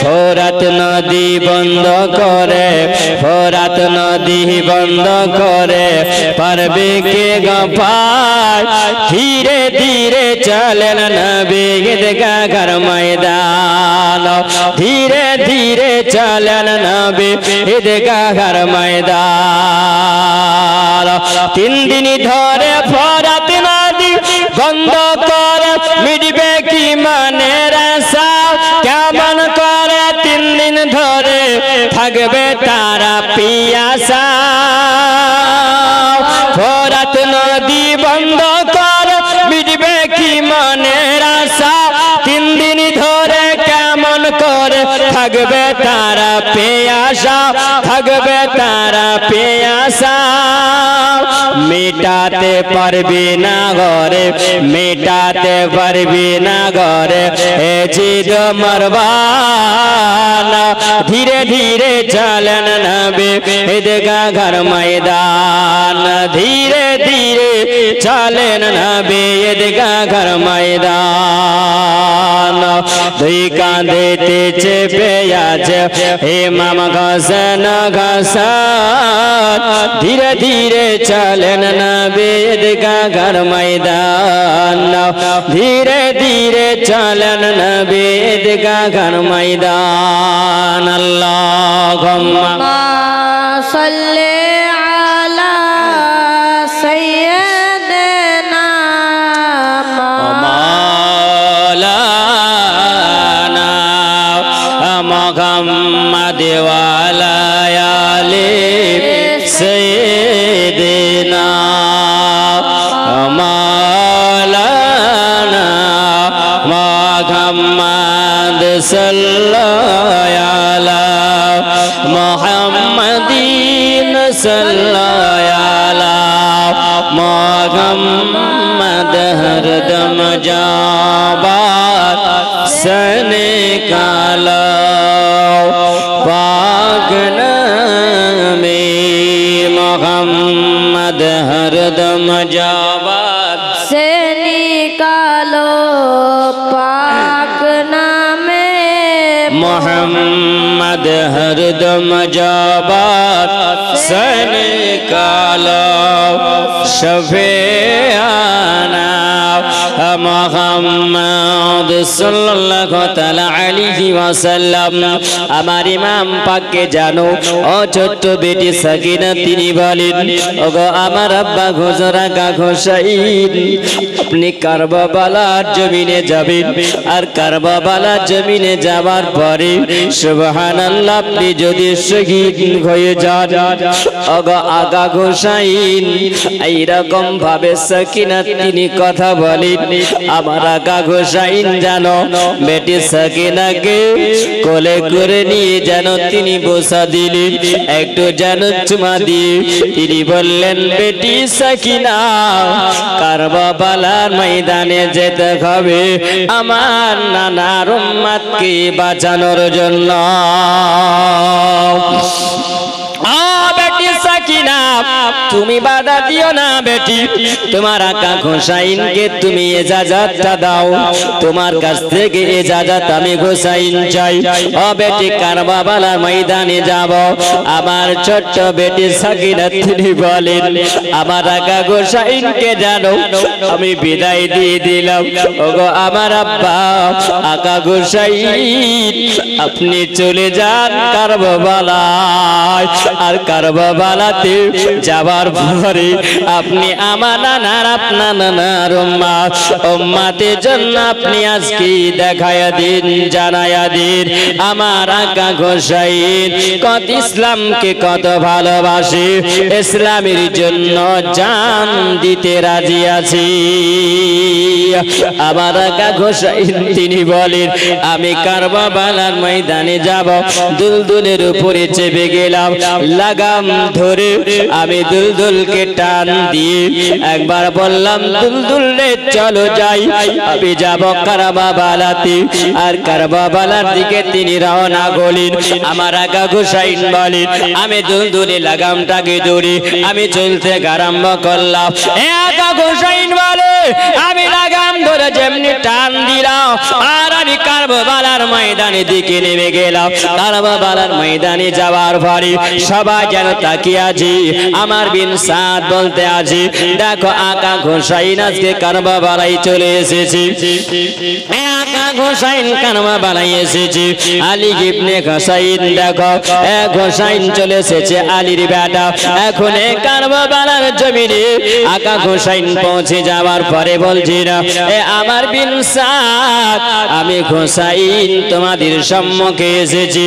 S1: ফোরাত নদী বন্ধ করে ফোরাত নদী বন্ধ করে পারবে কে গফার ধীরে ধীরে চলেন নবী ঈদগাহ ঘর ময়দান ধীরে ধীরে চলেন নবী ঈদগাহ ঘর ময়দান 3 দিন ধরে ফোরাত নদী বন্ধ করে মিটবে কি মনের আশা কেমন করে 3 দিন ধরে থাকবে তারা পিয়াসা ফোরাত নদী বন্ধ করে মিটবে কি মনের আশা 3 দিন ধরে কেমন করে থাকবে তারা পিয়াসা থাকবে তারা পিয়াসা মেটাতে পারবে না ঘরে মেটাতে পারবে না ঘরে এ জিদ মরবানা ধীরে ধীরে চলেন নবী ঈদগাহ ঘর ময়দান ধীরে ধীরে চলেন নবী ঈদগাহ ঘর ময়দান দুই কাঁধেতে চেপে আছে ইমাম ঘাসন ঘাসান ধীরে ধীরে চলেন নবী ঈদগাহ ঘর ময়দান ধীরে ধীরে চলেন নবী ঈদগাহ ঘর ময়দান আল্লাহুম্মা
S3: সাল্লি আলা সাইয়্যিদিনা
S1: মাওলানা মুহাম্মদ ওয়া আলা আলি সাইয়্যিদিনা মাওলানা মুহাম্মদ সাল্লাল্লাহু আলা মুহাম্মাদিন সাল্লাল্লাহু আলা মুহাম্মদ হরদম জাবাত সনে কালা পাক নামে মুহাম্মদ হরদম জাবাত
S3: से निकालो पाक नामे
S1: मोहम्मद हरदम जाबात सन कालो शफेआना मोहम्मद सल्लल्लाहु ताला अलैहि वसल्लम আমার ইমাম পাককে জানো ও ছোট্ট বেটি সাকিনা তিনি বলেন ওগো আমার আব্বা হুজুরা গা হোসাইন আপনি কারবালার জমিনে যাবেন আর কারবালার জমিনে যাওয়ার পর পরে সুবহানাল্লাহ আপনি যদি শহীদ হয়ে যান ওগো আকা গোসাইন এইরকম ভাবে সাকিনা তিনি কথা বলেন আমার আকা গোসাইন জানো বেটি সাকিনাকে কোলে করে নিয়ে যেন তিনি বসা দিলেন একটু যেন চুমা দিয়ে তিনি বললেন বেটি সাকিনা কারবালার ময়দানে যেতে হবে আমার নানার উম্মতকে বাঁচানোর জন্য বেটি সাকিনা তুমি বাধা দিও না বেটি তোমার আকা গোসাইনকে তুমি ইজাজতটা দাও তোমার কাছ থেকে ইজাজত আমি গোসাইন চাই ও বেটি কারবালার ময়দানে যাব আমার ছোট্ট বেটি সাকিনা তিনি বলেন আমার আকা গোসাইনকে জানো আমি বিদায় দিয়ে দিলাম ওগো আমার আব্বা আকা গোসাইন আপনি চলে যান কারবালায় আর কারবালাতে যাবার পরে আপনি আমার নানার আপনার নানার উম্মাতের জন্য আপনি আজকে দেখায়া দিন জানায়া দিন আমার আকা গোসাইন কত ইসলামকে কত ভালোবাসে ইসলামের জন্য জান দিতে রাজি আছি আমার আকা গোসাইন তিনি বলেন আমি কারবালার ময়দানে যাব দুলদুলের উপরে চেপে গেলাম লাগাম ধরে আমি দুলদুলকে টান দিয়ে একবার বললাম দুলদুল রে চলো যাই আমি যাব কারবালাতে আর কারবালার দিকে তিনি রওনা হলেন আমার আকা গোসাইন বলেন আমি দুলদুলে লাগামটাকে ধরে আমি চলতে আরম্ভ করলাম আকা গোসাইন বলে আমি লাগাম ধরে যেমনি টান দিলাম আর আমি কারবালার ময়দানে দিকে নেমে গেলাম কারবালার ময়দানে যাওয়ার পরে সবাই যেন তাকিয়ে আছে আমার বিন সাদ বলতে আছে দেখো আকা গোসাইন আজকে কারবালায় চলে এসেছে আকা গোসাইন কারবালায় এসেছে আলী ইবনে গোসাইন দেখো গোসাইন চলে এসেছে আলীর বেটা এখন কারবালার জমিনে আকা গোসাইন পৌঁছে যাওয়ার পরে বলছি না আমার বিন সাদ আমি গোসাইন তোমাদের সম্মুখে এসেছি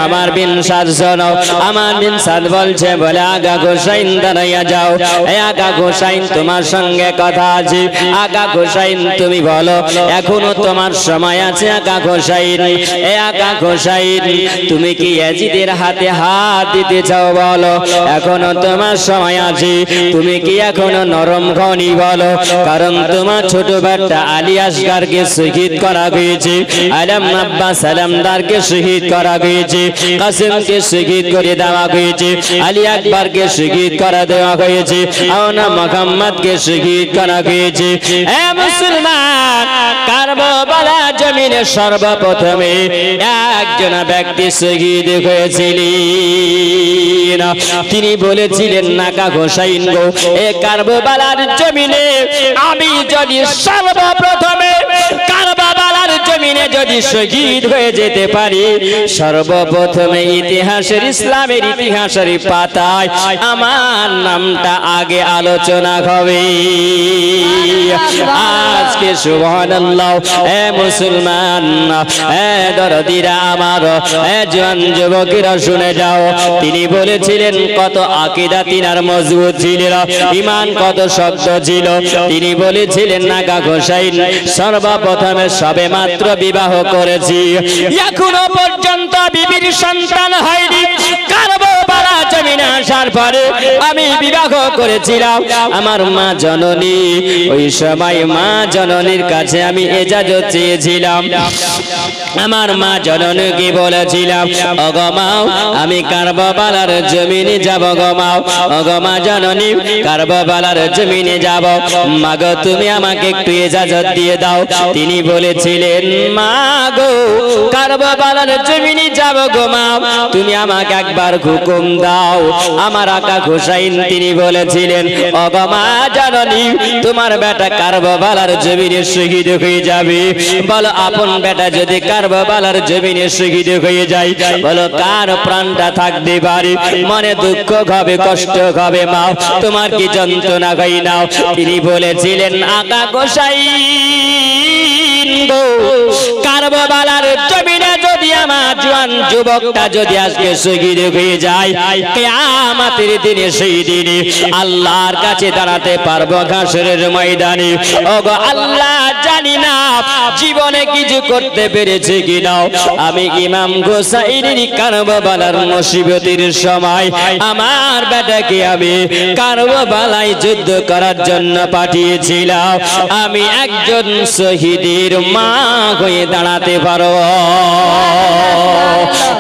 S1: আমার বিন সাদ শোনো আমার বিন সাদ বলছে বলে আকা গোসাইন দাঁড়াইয়া যাও আকা গোসাইন তোমার সঙ্গে কথা আছে আকা গোসাইন তুমি বলো এখনো তোমার সময় আছে আকা গোসাইন আকা গোসাইন তুমি কি ইয়াজিদের হাতে হাত দিতে চাও বলো এখনো তোমার সময় আছে তুমি কি এখনো নরম খনি বলো কারণ তোমার ছোট বেটা আলী আসগারকে শহীদ করা হয়েছে আলম আব্বাস সালামদারকে শহীদ করা হয়েছে কাসিমকে শহীদ করে দেওয়া হয়েছে আলী আকবরকে শহীদ করা দেওয়া হয়েছে আওনা মুহাম্মদকে শহীদ করা হয়েছে এ মুসলমান কারবালা জমিনে সর্বপ্রথমে একজন ব্যক্তি শহীদ হয়েছিলেন তিনি বলেছিলেন নাকা গোসাইন গো এ কারবালার জমিনে আমি যদি সর্বপ্রথমে কারবালার জমিনে যদি শহীদ হয়ে যেতে পারি সর্বপ্রথমে ইতিহাসের ইসলামের ইতিহাসের পাতায় আমার নামটা আগে আলোচনা হবে আজকে সুবহানাল্লাহ এ মুসলমান এ দরদিরা আমার এ জওয়ান যুবকেরা শুনে যাও তিনি বলেছিলেন কত আকীদা তিনার মজবুত ছিল ঈমান কত শক্ত ছিল তিনি বলেছিলেন নাকা গোসাইন সর্বপ্রথমে সবে মাত্র বিবাহ করেছি এখনো পর্যন্ত বিবির সন্তান হয়নি কারবালা জমিনে আসার পরে আমি বিবাহ করেছিলাম আমার মা জননী ওই সময় মা জননীর কাছে আমি ইজাজত চেয়েছিলাম আমার মা জননীকে বলেছিলাম ওগো মা আমি কারবালার জমিনে যাব গো মা ওগো মা জননী কারবালার জমিনে যাব মা গো তুমি আমাকে একটু ইজাজত দিয়ে দাও তিনি বলেছিলেন মা গো কারবালার জমিনে যাব গো মা তুমি আমাকে একবার হুকুম দাও আমার আকা গোসাইন তিনি বলেছিলেন ওগো মা জননী তোমার বেটা কারবালার জমিনে শহীদ হয়ে যাবে বলো আপন বেটা যদি কারবালার জমিনে শহীদ হয়ে যায় বলো কার প্রাণটা থাকতে পারে মনে দুঃখ হবে কষ্ট হবে মা তোমার কি যন্ত্রণা হয় না তিনি বলেছিলেন আকা গোসাইন গো কারবালার জমিনে জওয়ান যুবকটা যদি আজকে শহীদ হয়ে যায়, কিয়ামতের দিনে সেই দিনে আল্লাহর কাছে দাঁড়াতে পারবো হাসরের ময়দানে। ওগো আল্লাহ, জানি না জীবনে কিছু করতে পেরেছে কিনা। আমি ইমাম হোসাইনের কারবালার মুসিবতের সময় আমার বেটাকে আমি কারবালায় যুদ্ধ করার জন্য পাঠিয়েছিলাম। আমি একজন শহীদের মা হয়ে দাঁড়াতে পারবো।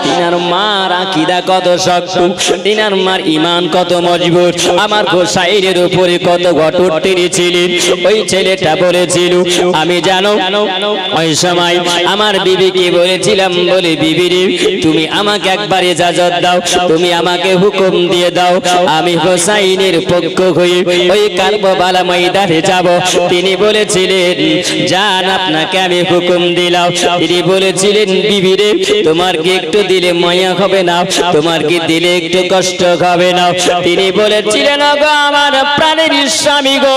S1: তিনার মার আকীদা কত শক্ত, তিনার মার ঈমান কত মজবুত, আমার হোসাইনের উপরে কত কঠোর তিনি ছিলেন। ওই ছেলেটা বলেছিল, আমি জানো ওই সময় আমার বিবিকে বলেছিলাম, বলে বিবি রে, তুমি আমাকে একবার ইজাজত দাও, তুমি আমাকে হুকুম দিয়ে দাও, আমি হোসাইনের পক্ষ হয়ে ওই কারবালা ময়দানে যাব। তিনি বলেছিলেন, জান, আপনাকে আমি হুকুম দিলাম। তিনি বলেছিলেন, বিবি রে, তোমার কি একটু দিলে মায়া হবে না? তোমার কি দিলে একটু কষ্ট হবে না? তিনি বলেছিলেন, গো আমার প্রাণের স্বামী গো,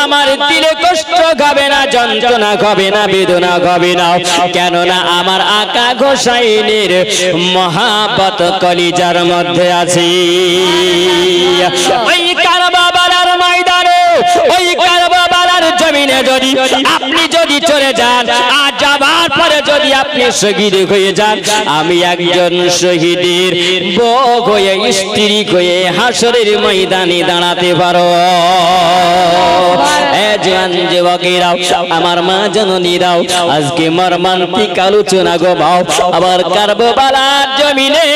S1: আমার দিলে কষ্ট হবে না, যন্ত্রণা হবে না, বেদনা হবে না, কেননা আমার আকা হোসাইনের মহাব্বত কলিজার মধ্যে আছে। ওই কারবালার ময়দানে, ওই কারবালার জমিনে যদি আপনি যদি চলে যান, আর যাবার পরে যদি আপনি শহীদ হয়ে যান, আমি একজন শহীদের বউ হয়ে, স্ত্রী হয়ে হাসরের ময়দানে দাঁড়াতে পারো। জওয়ান যুবকেরাও, আমার মা জননীরাও, আজকে মর্মান্তিক আলোচনা গো ভাও। আবার কারবালার জমিনে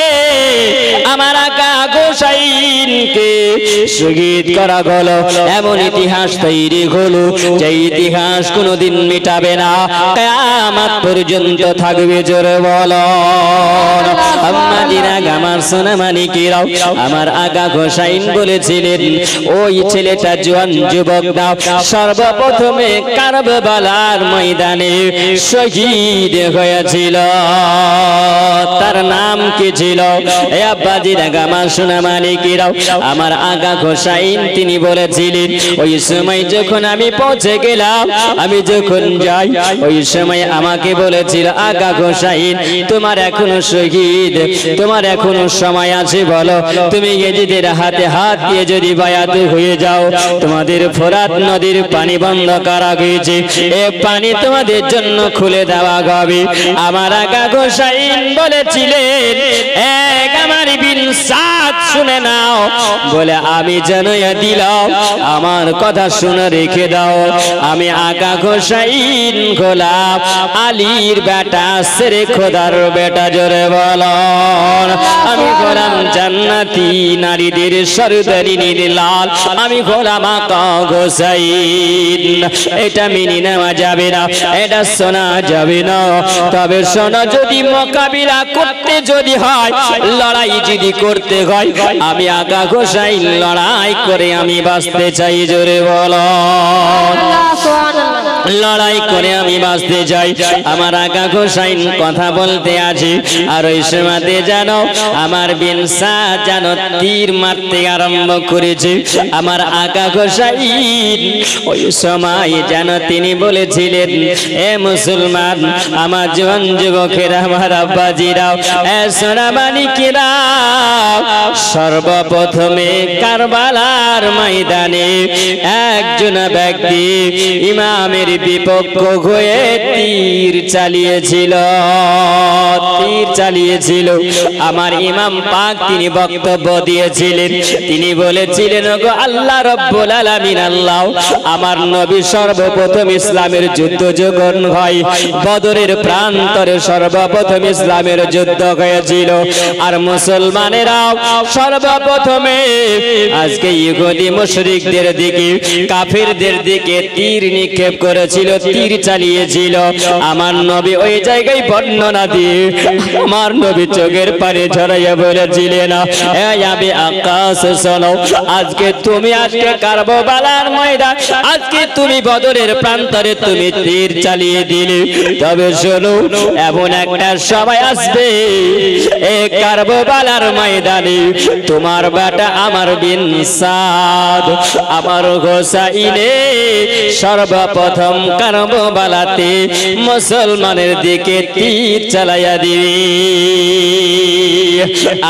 S1: আমার আকা হোসাইনকে শহীদ করা হলো, এমন ইতিহাস তৈরি হলো যে ইতিহাস কোনোদিন মিটাবে না, কিয়ামত পর্যন্ত থাকবে। জোরে বলো আম্মাজিরা, আমার সোনা মানিকেরাও, আমার আকা হোসাইন বলেছিলেন, ওই ছেলেটা জওয়ান যুবক দাও সর্বপ্রথমে কারবালার ময়দানে শহীদ হয়েছিল। তার নাম কি ছিল? এ আব্বাজিরা, আমার সোনা মানিকেরাও, আমার আকা হোসাইন তিনি বলেছিলেন, ওই সময় যখন আমি পৌঁছে গেলাম, আমি যখন যাই, ওই সময় আমাকে বলেছিল, আকা হোসাইন, তোমার এখনো শহীদ, তোমার এখনো সময় আছে, বলো তুমি ইয়েজিদের হাতে হাত দিয়ে যদি বায়াত হয়ে যাও, তোমাদের ফোরাত নদীর পানি বন্ধ করা হয়েছে, এ পানি তোমাদের জন্য খুলে দেওয়া হবে। আমার আকা হোসাইন বলেছিলেন, এক আমার বিন সাদ, শুনে নাও, বলে আমি জানাইয়া দিলাম, আমার কথা শুনে রেখে দাও, আমি আকা হোসাইন গোলাম আলীর বেটা, সেরে খোদার বেটা। জোরে বলো, আমি গোলাম জান্নাতি নারীদের সরদারি লাল, আমি গোলাম আকা হোসাইন। এটা মেনে নেওয়া যাবে না, এটা শোনা যাবে না। তবে শোনো, যদি মোকাবিলা করতে যদি হয়, লড়াই যদি করতে হয়, আমি আকা হোসাইন লড়াই করে আমি বাঁচতে চাই। জোরে বলো, লড়াই করে আমি বাঁচতে চাই। আমার আকা হোসাইন কথা বলতে আছে, আর ওই সময়তে জানো আমার বিন সাদ জানো তীর মারতে আরম্ভ করেছে। আমার আকা হোসাইন ওই সময় যেন তিনি বলেছিলেন, এ মুসলমান, আমার জওয়ান যুবকেরা, আমার আব্বাজিরাও, এ সোনা মানিকেরাও, সর্বপ্রথমে কারবালার ময়দানে একজন ব্যক্তি ইমামের বিপক্ষ হয়ে তীর চালিয়েছিল, তীর চালিয়েছিল। আমার ইমাম পাক তিনি বক্তব্য দিয়েছিলেন, তিনি বলেছিলেন, ওগো আল্লাহ রব্বুল আলামিন, আল্লাহ আমার নবী সর্বপ্রথম ইসলামের যুদ্ধ যখন হয়, বদরের প্রান্তরে সর্বপ্রথম ইসলামের যুদ্ধ হয়েছিল, আর মুসলমানেরাও সর্বপ্রথমে আজকে ইহুদি মুশরিকদের দিকে, কাফিরদের দিকে তীর নিক্ষেপ করেছিল, তীর চালিয়েছিল। আমার নবী ওই জায়গায় বর্ণনা দিয়ে আমার নবী চোখের পানি ঝরাইয়া বলেছিলেন, এই আমি আকাশ, শোনো, আজকে তুমি আজকে কারবালার ময়দান, আজকে তুমি বদরের প্রান্তরে তুমি তীর চালিয়ে দিলে, তবে শোনো, এমন একটা সময় আসবে এই কারবালার ময়দানে তোমার বেটা আমার বিন সাদ, আমার হোসাইনে সর্বপ্রথম প্রথম কারবালাতে মুসলমানের দিকে তীর চালাইয়া দিবে।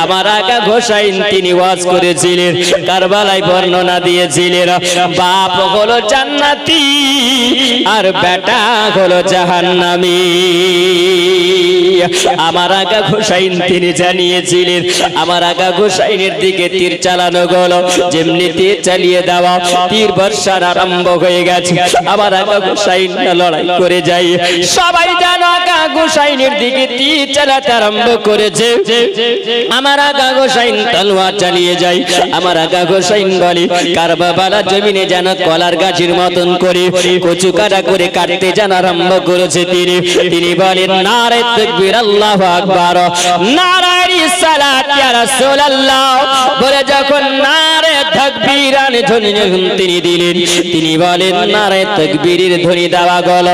S1: আমার আকা হোসাইন তিনি ওয়াজ করেছিলেন, কারবালায় বর্ণনা দিয়েছিলেন, বাপ হলো জান্নাতি আর বেটা হলো জাহান্নামী। আমার আকা হোসাইন তিনি জানিয়েছিলেন, আমার আকা হোসাইনের দিকে তীর চালানো গেল, যেমনি তীর চালিয়ে দেওয়া, তীর বর্ষার আরম্ভ হয়ে গেছে। আমার আকা হোসাইন লড়াই করে যায়, সবাই জানো আকা হোসাইনের দিকে তীর চালাতে আরম্ভ করেছে। আমার আকা হোসাইন তলোয়ার চালিয়ে যায়। আমার আকা হোসাইন বলে, কারবালার জমিনে যেন কলার গাছের মতন করে কচু কাটা করে কাটতে যেন আরম্ভ করেছে তিনি বলেন, নারে তাকবীর, আল্লাহু আকবার, নারে রিসালাত ইয়া রাসূলুল্লাহ বলে যখন নারে তাকবীরান ধ্বনি তিনি দিলেন, তিনি বলেন নারে তাকবীরের ধ্বনি দেওয়া গেল।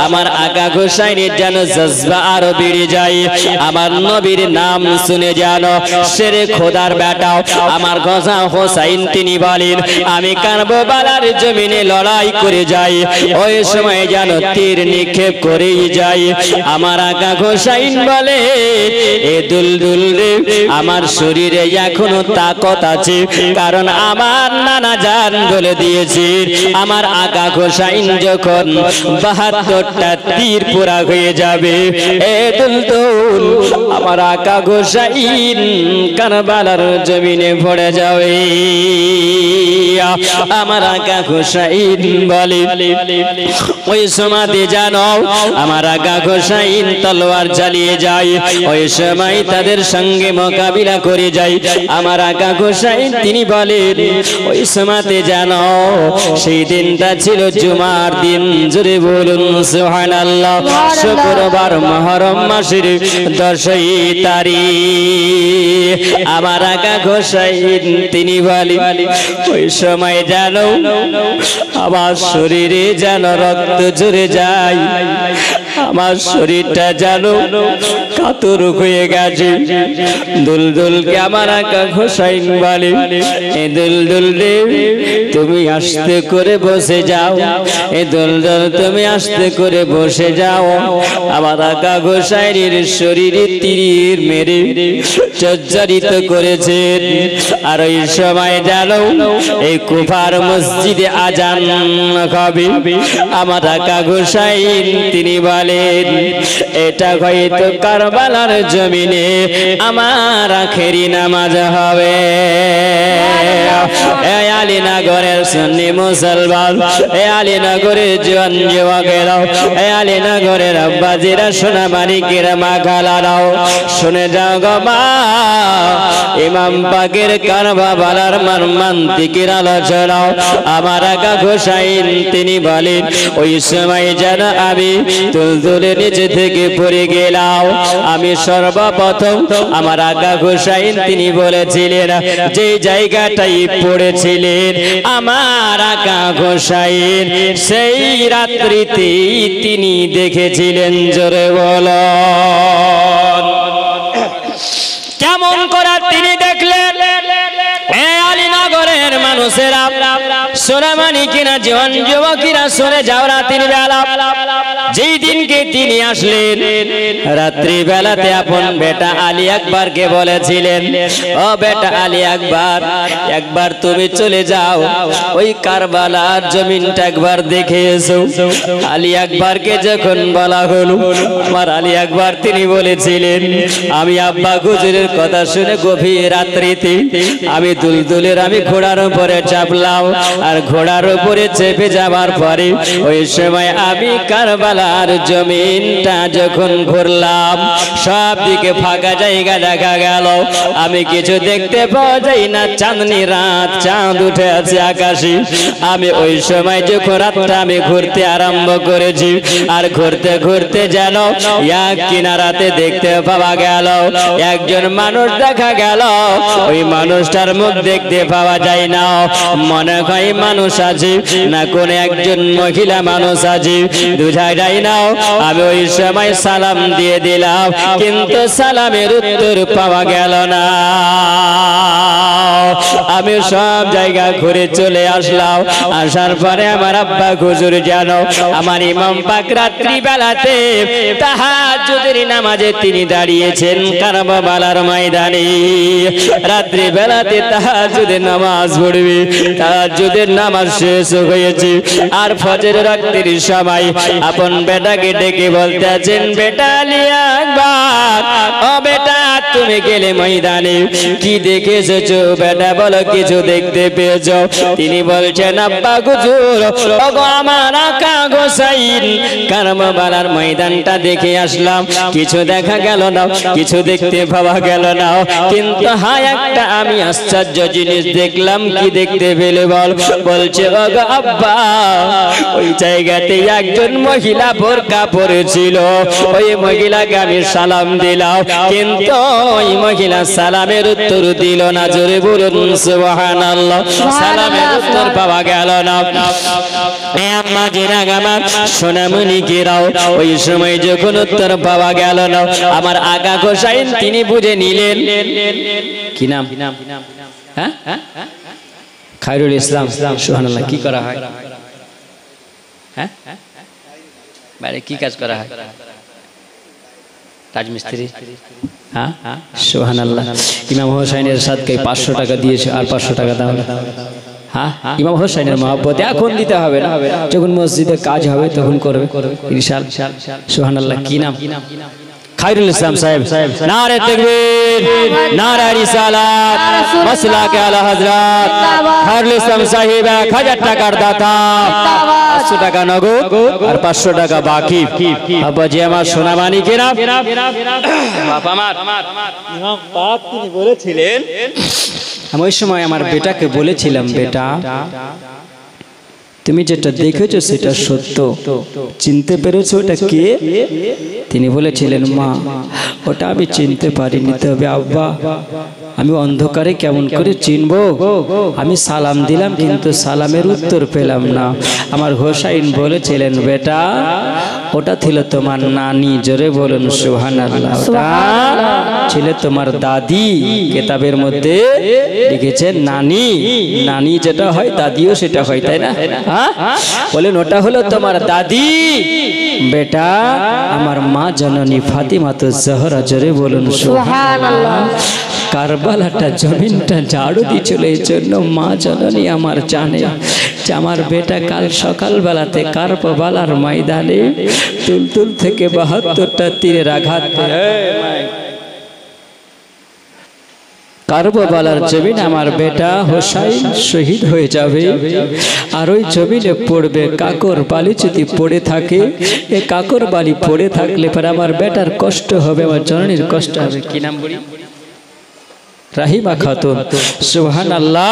S1: আমার আকা হোসাইনের যেন জজবা আরো বেড়ে যায়। আমার নবীর নাম শুনে যেন শেরে খোদার বেটা আমার গাজা হোসাইন তিনি বলেন, আমি কারবালার জমিনে লড়াই করে যাই, ওই সময় যেন তীর নিক্ষেপ করেই যাই। আমার আকা হোসাইন বলে, এ দুলদুল রে, আমার শরীরে এখনো তাকত আছে, কারণ আমার নানা জান বলে দিয়েছে, আমার আকা হোসাইন যখন 72টা তীর পুরা হয়ে যাবে, এ দুলদুল আমার আকা হোসাইন কারবালার জমিনে পড়ে যাবে। আমার আকা হোসাইন বলে, ওই সমাধি জানো আমার আকা হোসাইন তলোয়ার চালিয়ে যায়, ওই সময় তাদের সঙ্গে মোকাবিলা করে যায়। আমার আকা হোসাইন তিনি বলেন, ওই সমাধি জানো সেই দিনটা ছিল জুমার দিন, জোরে বলুন সুবহানাল্লাহ। শুক্রবার মুহররম মাসের 10 তারিখ। আমার আকা হোসাইন তিনি বলেন, ওই সময় জানো আমার শরীরে যেন রক্ত ঝরে যায়, আমার শরীরটা যেন কাতর হয়ে গেছে। দুলদুলকে আমার আকা হোসাইন বলে, এ দুলদুল রে, তুমি আস্তে করে বসে যাও, এ দুলদুল তুমি আস্তে করে বসে যাও। আমার আকা হোসাইনের শরীরে তীর মেরে জর্জরিত করেছেন। আর ওই সময় জানো এই কুফার মসজিদে আজান হবে। আমার আকা হোসাইন তিনি বলেন, এটা হয়তো কারবালার জমিনে আমার আখেরি নামাজ হবে। এই আলীনগরের সুন্নি মুসলমান, এই আলীনগরের জওয়ান যুবকেরা, এই আলীনগরের আব্বাজিরা, সোনা মানিকেরা, মা খালারাও শুনে যাও গো মা, ইমাম পাকের কারবালার মর্মান্তিকের আলোচনা। আমার আকা হোসাইন তিনি বলেন, ওই সময় যেন আমি দুলদুলের নিচে থেকে পড়ে গেলাম। আমি সর্বপ্রথম আমার আকা হোসাইন তিনি বলেছিলেন, যে জায়গাটাই পড়েছিলেন আমার আকা হোসাইন সেই রাত্রিতে তিনি দেখেছিলেন। জোরে বলো কেমন করে তিনি দেখলেন? আলীনগরের মানুষেরা, সোনা মানিকেরা, জওয়ান যুবকেরা শুনে যাও, রাতের বেলা যেই দিনকে তিনি আসলেন, রাত্রি বেলাতে আপন বেটা আলী আকবরকে বলেছিলেন, ও বেটা আলী আকবর, একবার তুমি চলে যাও, ওই কারবালার জমিনটা একবার দেখে এসো। আলী আকবরকে যখন বলা হলো, আমার আলী আকবর তিনি বলেছিলেন, আমি আব্বা হুজুরের কথা শুনে গভীর রাত্রিতে আমি দুলদুলের আমি ঘোড়ার উপরে চাপলাম, আর ঘোড়ার উপরে চেপে যাবার পরে ওই সময় আমি কারবালার জমিনটা যখন ঘুরলাম, সব দিকে ফাঁকা জায়গা দেখা গেল, আমি কিছু দেখতে পাওয়া যায় না, চাঁদনি রাত, চাঁদ উঠে আছে আকাশে। আমি ওই সময় যখন রাতটা আমি ঘুরতে আরম্ভ করেছি, আর ঘুরতে ঘুরতে যেন এক কিনারাতে দেখতে পাওয়া গেল একজন মানুষ দেখা গেল। ওই মানুষটার মুখ দেখতে পাওয়া যায় না, মনে হয় মানুষ আছে না কোন একজন মহিলা মানুষ আছে, বুঝা যায় না। আমি ওই সময় সালাম দিয়ে দিলাম, কিন্তু সালামের উত্তর পাওয়া গেল না। আমি সব জায়গা ঘুরে চলে আসলাম। আসার পরে আমার আব্বা হুজুর জানো, আমার ইমাম পাক রাত্রি বেলাতে তাহাজ্জুদের নামাজে তিনি দাঁড়িয়েছেন কারবালার ময়দানে। রাত্রি বেলাতে তাহাজ্জুদের নামাজ পড়বে, তাহাজ্জুদের নামাজ শেষ হয়েছে আর ফজর রাত্রির সময় আপন বেটাকে ডেকে বলতেছেন, বেটা আলী আকবার, ও বেটা তুমি গেলে ময়দানে, কি দেখে এসেছো বেটা, বলো কিছু দেখতে পেয়েছো? তিনি বলছেন, আব্বা হুজুর, ওগো আমার আকা গোসাইন কারবালার ময়দানটা দেখে আসলাম, কিছু দেখা গেল না, কিছু দেখতে পাওয়া গেল না, কিন্তু হ্যাঁ একটা আমি আশ্চর্য জিনিস দেখলাম। কি দেখতে পেলে বল? বলছে, ওগো আব্বা, ওই জায়গাতে একজন মহিলা বোরকা পরেছিল, ওই মহিলাকে আমি সালাম দিলাম, কিন্তু ওই মহিলা সালামের উত্তর দিল না। জোরে বলুন সুবহানাল্লাহ। সালামের উত্তর পাওয়া গেল না। আম্মা জিরাগামার সোনামণি গিরাও, ওই সময় যখন উত্তর পাওয়া গেল না, আমার আকা গোসাইন তিনি বুঝে নিলেন। কি নাম? হ্যাঁ, খায়রুল ইসলাম। সুবহানাল্লাহ। কি করা হয়? হ্যাঁ, বাইরে কি কাজ করা হয়? রাজমিস্ত্রি। হ্যাঁ, সুবহানাল্লাহ। ইমাম হোসেনের সাদকে 500 টাকা দিয়েছে, আর 500 টাকা দাও। হ্যাঁ, ইমাম হোসেনের মহব্বত এখন দিতে হবে না, যখন মসজিদে কাজ হবে তখন করবে ইনশাআল্লাহ। সুবহানাল্লাহ। কি নাম? খায়রুল ইসলাম সাহেব। নারে তাকবীর, নারে রিসালাত, মাসলাকে আলা হযরত খায়রুল ইসলাম সাহেব 1000 টাকার দাতা, 500 টাকা নগদ আর 500 টাকা বাকি। আব্বাজি আমার সোনা মানিকেরা, বাপ আমার ইমাম পাক তিনি বলেছিলেন, আমি ওই সময় আমার বেটাকে বলেছিলাম, বেটা তুমি যেটা দেখেছো সেটা সত্য, চিনতে পেরেছো ওটা কে? তিনি বলেছিলেন, মা ওটা আমি চিনতে পারিনি, তবে আব্বা আমি অন্ধকারে কেমন করে চিনবো? আমি সালাম দিলাম কিন্তু সালামের উত্তর পেলাম না। আমার হোসাইন বলেছিলেন, বেটা ওটা ছিল তোমার নানি। জোরে বলুন সুবহানাল্লাহ। ওটা ছিল তোমার দাদি। কিতাবের মধ্যে লিখেছেন নানি, নানি যেটা হয় দাদিও সেটা হয়, তাই না? বলেন ওটা হলো তোমার দাদি। বেটা আমার মা জননী ফাতিমা তো জহরা। জোরে বলুন সুবহানাল্লাহ। কারবালাটা জমিনটা ঝাড়ু দিয়েছিল, এই জন্য মা জননী আমার জানে যে আমার বেটা কাল সকালবেলাতে কারবালার ময়দানে তুলতুল থেকে 72টা তীরের আঘাত কারবালার জমিনে আমার বেটা হোসাইন শহীদ হয়ে যাবে। আর ওই জমিনে পড়বে কাকর বালি। যদি পড়ে থাকে, এ কাকর বালি পড়ে থাকলে পরে আমার বেটার কষ্ট হবে, আমার জননীর কষ্ট হবে। কি নাম বলি? রাহিমা খাতুন। সুবহানাল্লাহ।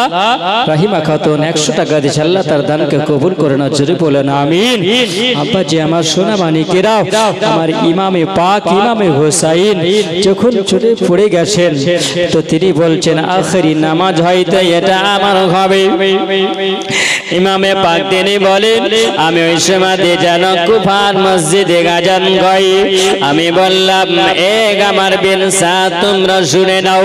S1: রাহিমা খাতুন 100 টাকা দিয়েছে, আল্লাহ তার দানকে কবুল করে না। জোরে বলেন আমিন। আব্বাজি আমার সোনা মানিকেরা, আমার ইমামে পাক ইমামে হোসাইন যখন চলে পড়ে গেছেন, তো তিনি বলছেন আখেরি নামাজ হয়তো এটা আমার হবে। ইমামে পাক তিনি বলেন, আমি ওই সময় যেন কুফার মসজিদে আযান গাই। আমি বললাম, এক আমার বেনসা তোমরা শুনে নাও।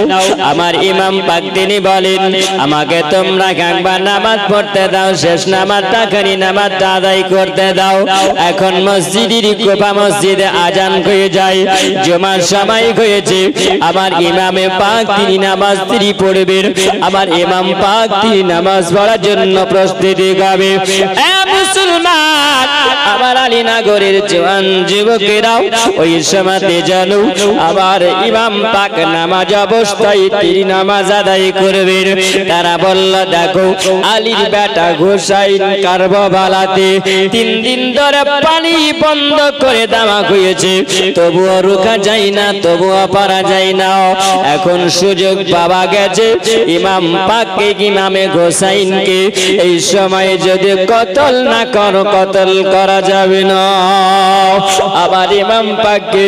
S1: আমার ইমাম পাক তিনি বলেন, আমাকে তোমরা একবার নামাজ পড়তে দাও, শেষ নামাজটা খানি নামাজটা আদায় করতে দাও। এখন মসজিদের কুফা মসজিদে আযান হয়ে যায়, জুমার সময় হয়েছে। আমার ইমামে পাক তিনি নামাজ তিনি পড়বেন। আমার ইমাম পাক তিনি নামাজ পড়ার জন্য প্রস্তুতি গাবে। এ মুসলমান, আমার আলীনগরের জওয়ান যুবকেরাও ওই সময়তে জানো আবার ইমাম পাক নামাজ অবস্থায় তিনি নামাজ আদায় করবেন। তারা বলল, দেখো আলীর বেটা হোসাইন কারবালাতে 3 দিন ধরে পানি বন্ধ করে দেওয়া হয়েছে, তবুও রোকা যায় না, তবুও পারা যায় না। এখন সুযোগ পাওয়া গেছে ইমাম পাককে, ইমামে হোসাইনকে এই সময় যদি কতল না করো, কতল করা যাবে না। আবার ইমাম পাককে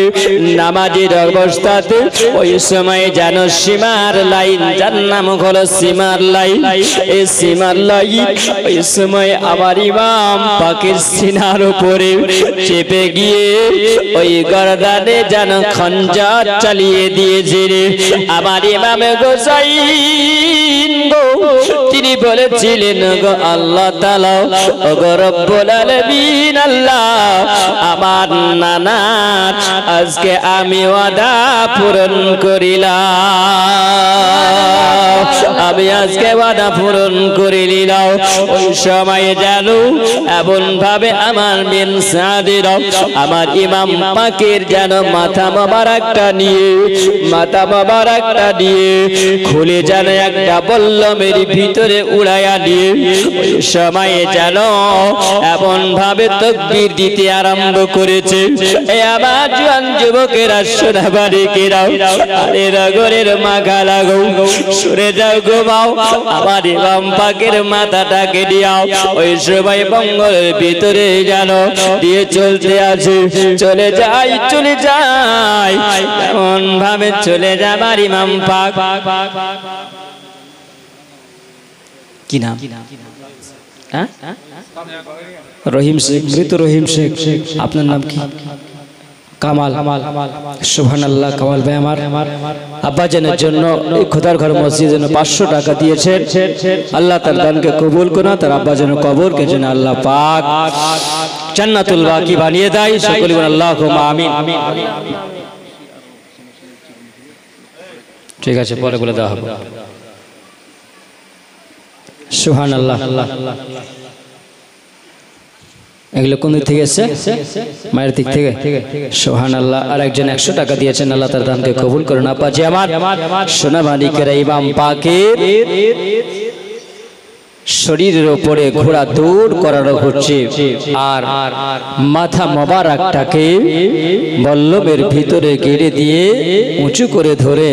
S1: নামাজের অবস্থাতে ওই সময় যেন সীমার সীমার লাইন, যার নাম হলো সীমার লাইন। এই সীমার লাইন ওই সময় আমার ইমাম পাকের সিনার উপরে চেপে গিয়ে ওই গর্দানে যেন খঞ্জর চালিয়ে দিয়েছে রে। আমার ইমাম গোসাইন গো, তিনি বলেছিলেন গো আল্লাহ তাআলা, ও গো রব্বুল আলামিন আল্লাহ, আমার নানার আজকে আমি ওয়াদা পূরণ করিলাম, আমি আজকে ওয়াদা পূরণ করে নিলাম। ওই সময় জানো এমন ভাবে আমার বিন সাদের আমার ইমাম পাকের যেন মাথা মোবারকটা নিয়ে খুলে যেন একটা বল্লমের ভিতরে উড়াইয়া দিয়ে ওই সময়ে যেন এমন ভাবে তাকবীর দিতে আরম্ভ করেছে। এ আমার জওয়ান যুবকেরা, সোনাবাড়িকেরা, আরে রগরের মাখা লাগো, সরে যাও ঘুমাও, আমার ইমাম পাকের মাথাটাকে দিয়াও। ওই সময় বঙ্গলের ভিতরে যেন দিয়ে চলতে আছে, চলে যাই এমন ভাবে চলে যাবার ইমাম পাক। কি নাম? রহিম শেখ, মৃত রহিম শেখ। আপনার নাম কি? কামাল। সুবহানাল্লাহ। কামাল ভাই আমার আব্বাজানের জন্য খোদার ঘর মসজিদের জন্য 500 টাকা দিয়েছেন। আল্লাহ তার দানকে কবুল করুন, তার আব্বাজানের কবরকে যেন আল্লাহ পাক জান্নাতুল বাকি বানিয়ে দেয়। সকলে বলেন আল্লাহুম্মা আমিন। ঠিক আছে, পরে বলে দেওয়া হবে। সুবহানাল্লাহ। এগুলো কোন দিক থেকে এসেছে? মায়ের দিক থেকে। সুবহানাল্লাহ। আর একজন 100 টাকা দিয়েছেন, আল্লাহ তার দানকে কবুল করুন। আপাজি আমার সোনা মানিকের ইমাম পাকের শরীরের উপরে ঘোড়া দৌড় করানো হচ্ছে, আর মাথা মোবারকটাকে বল্লমের ভিতরে গেড়ে দিয়ে উঁচু করে ধরে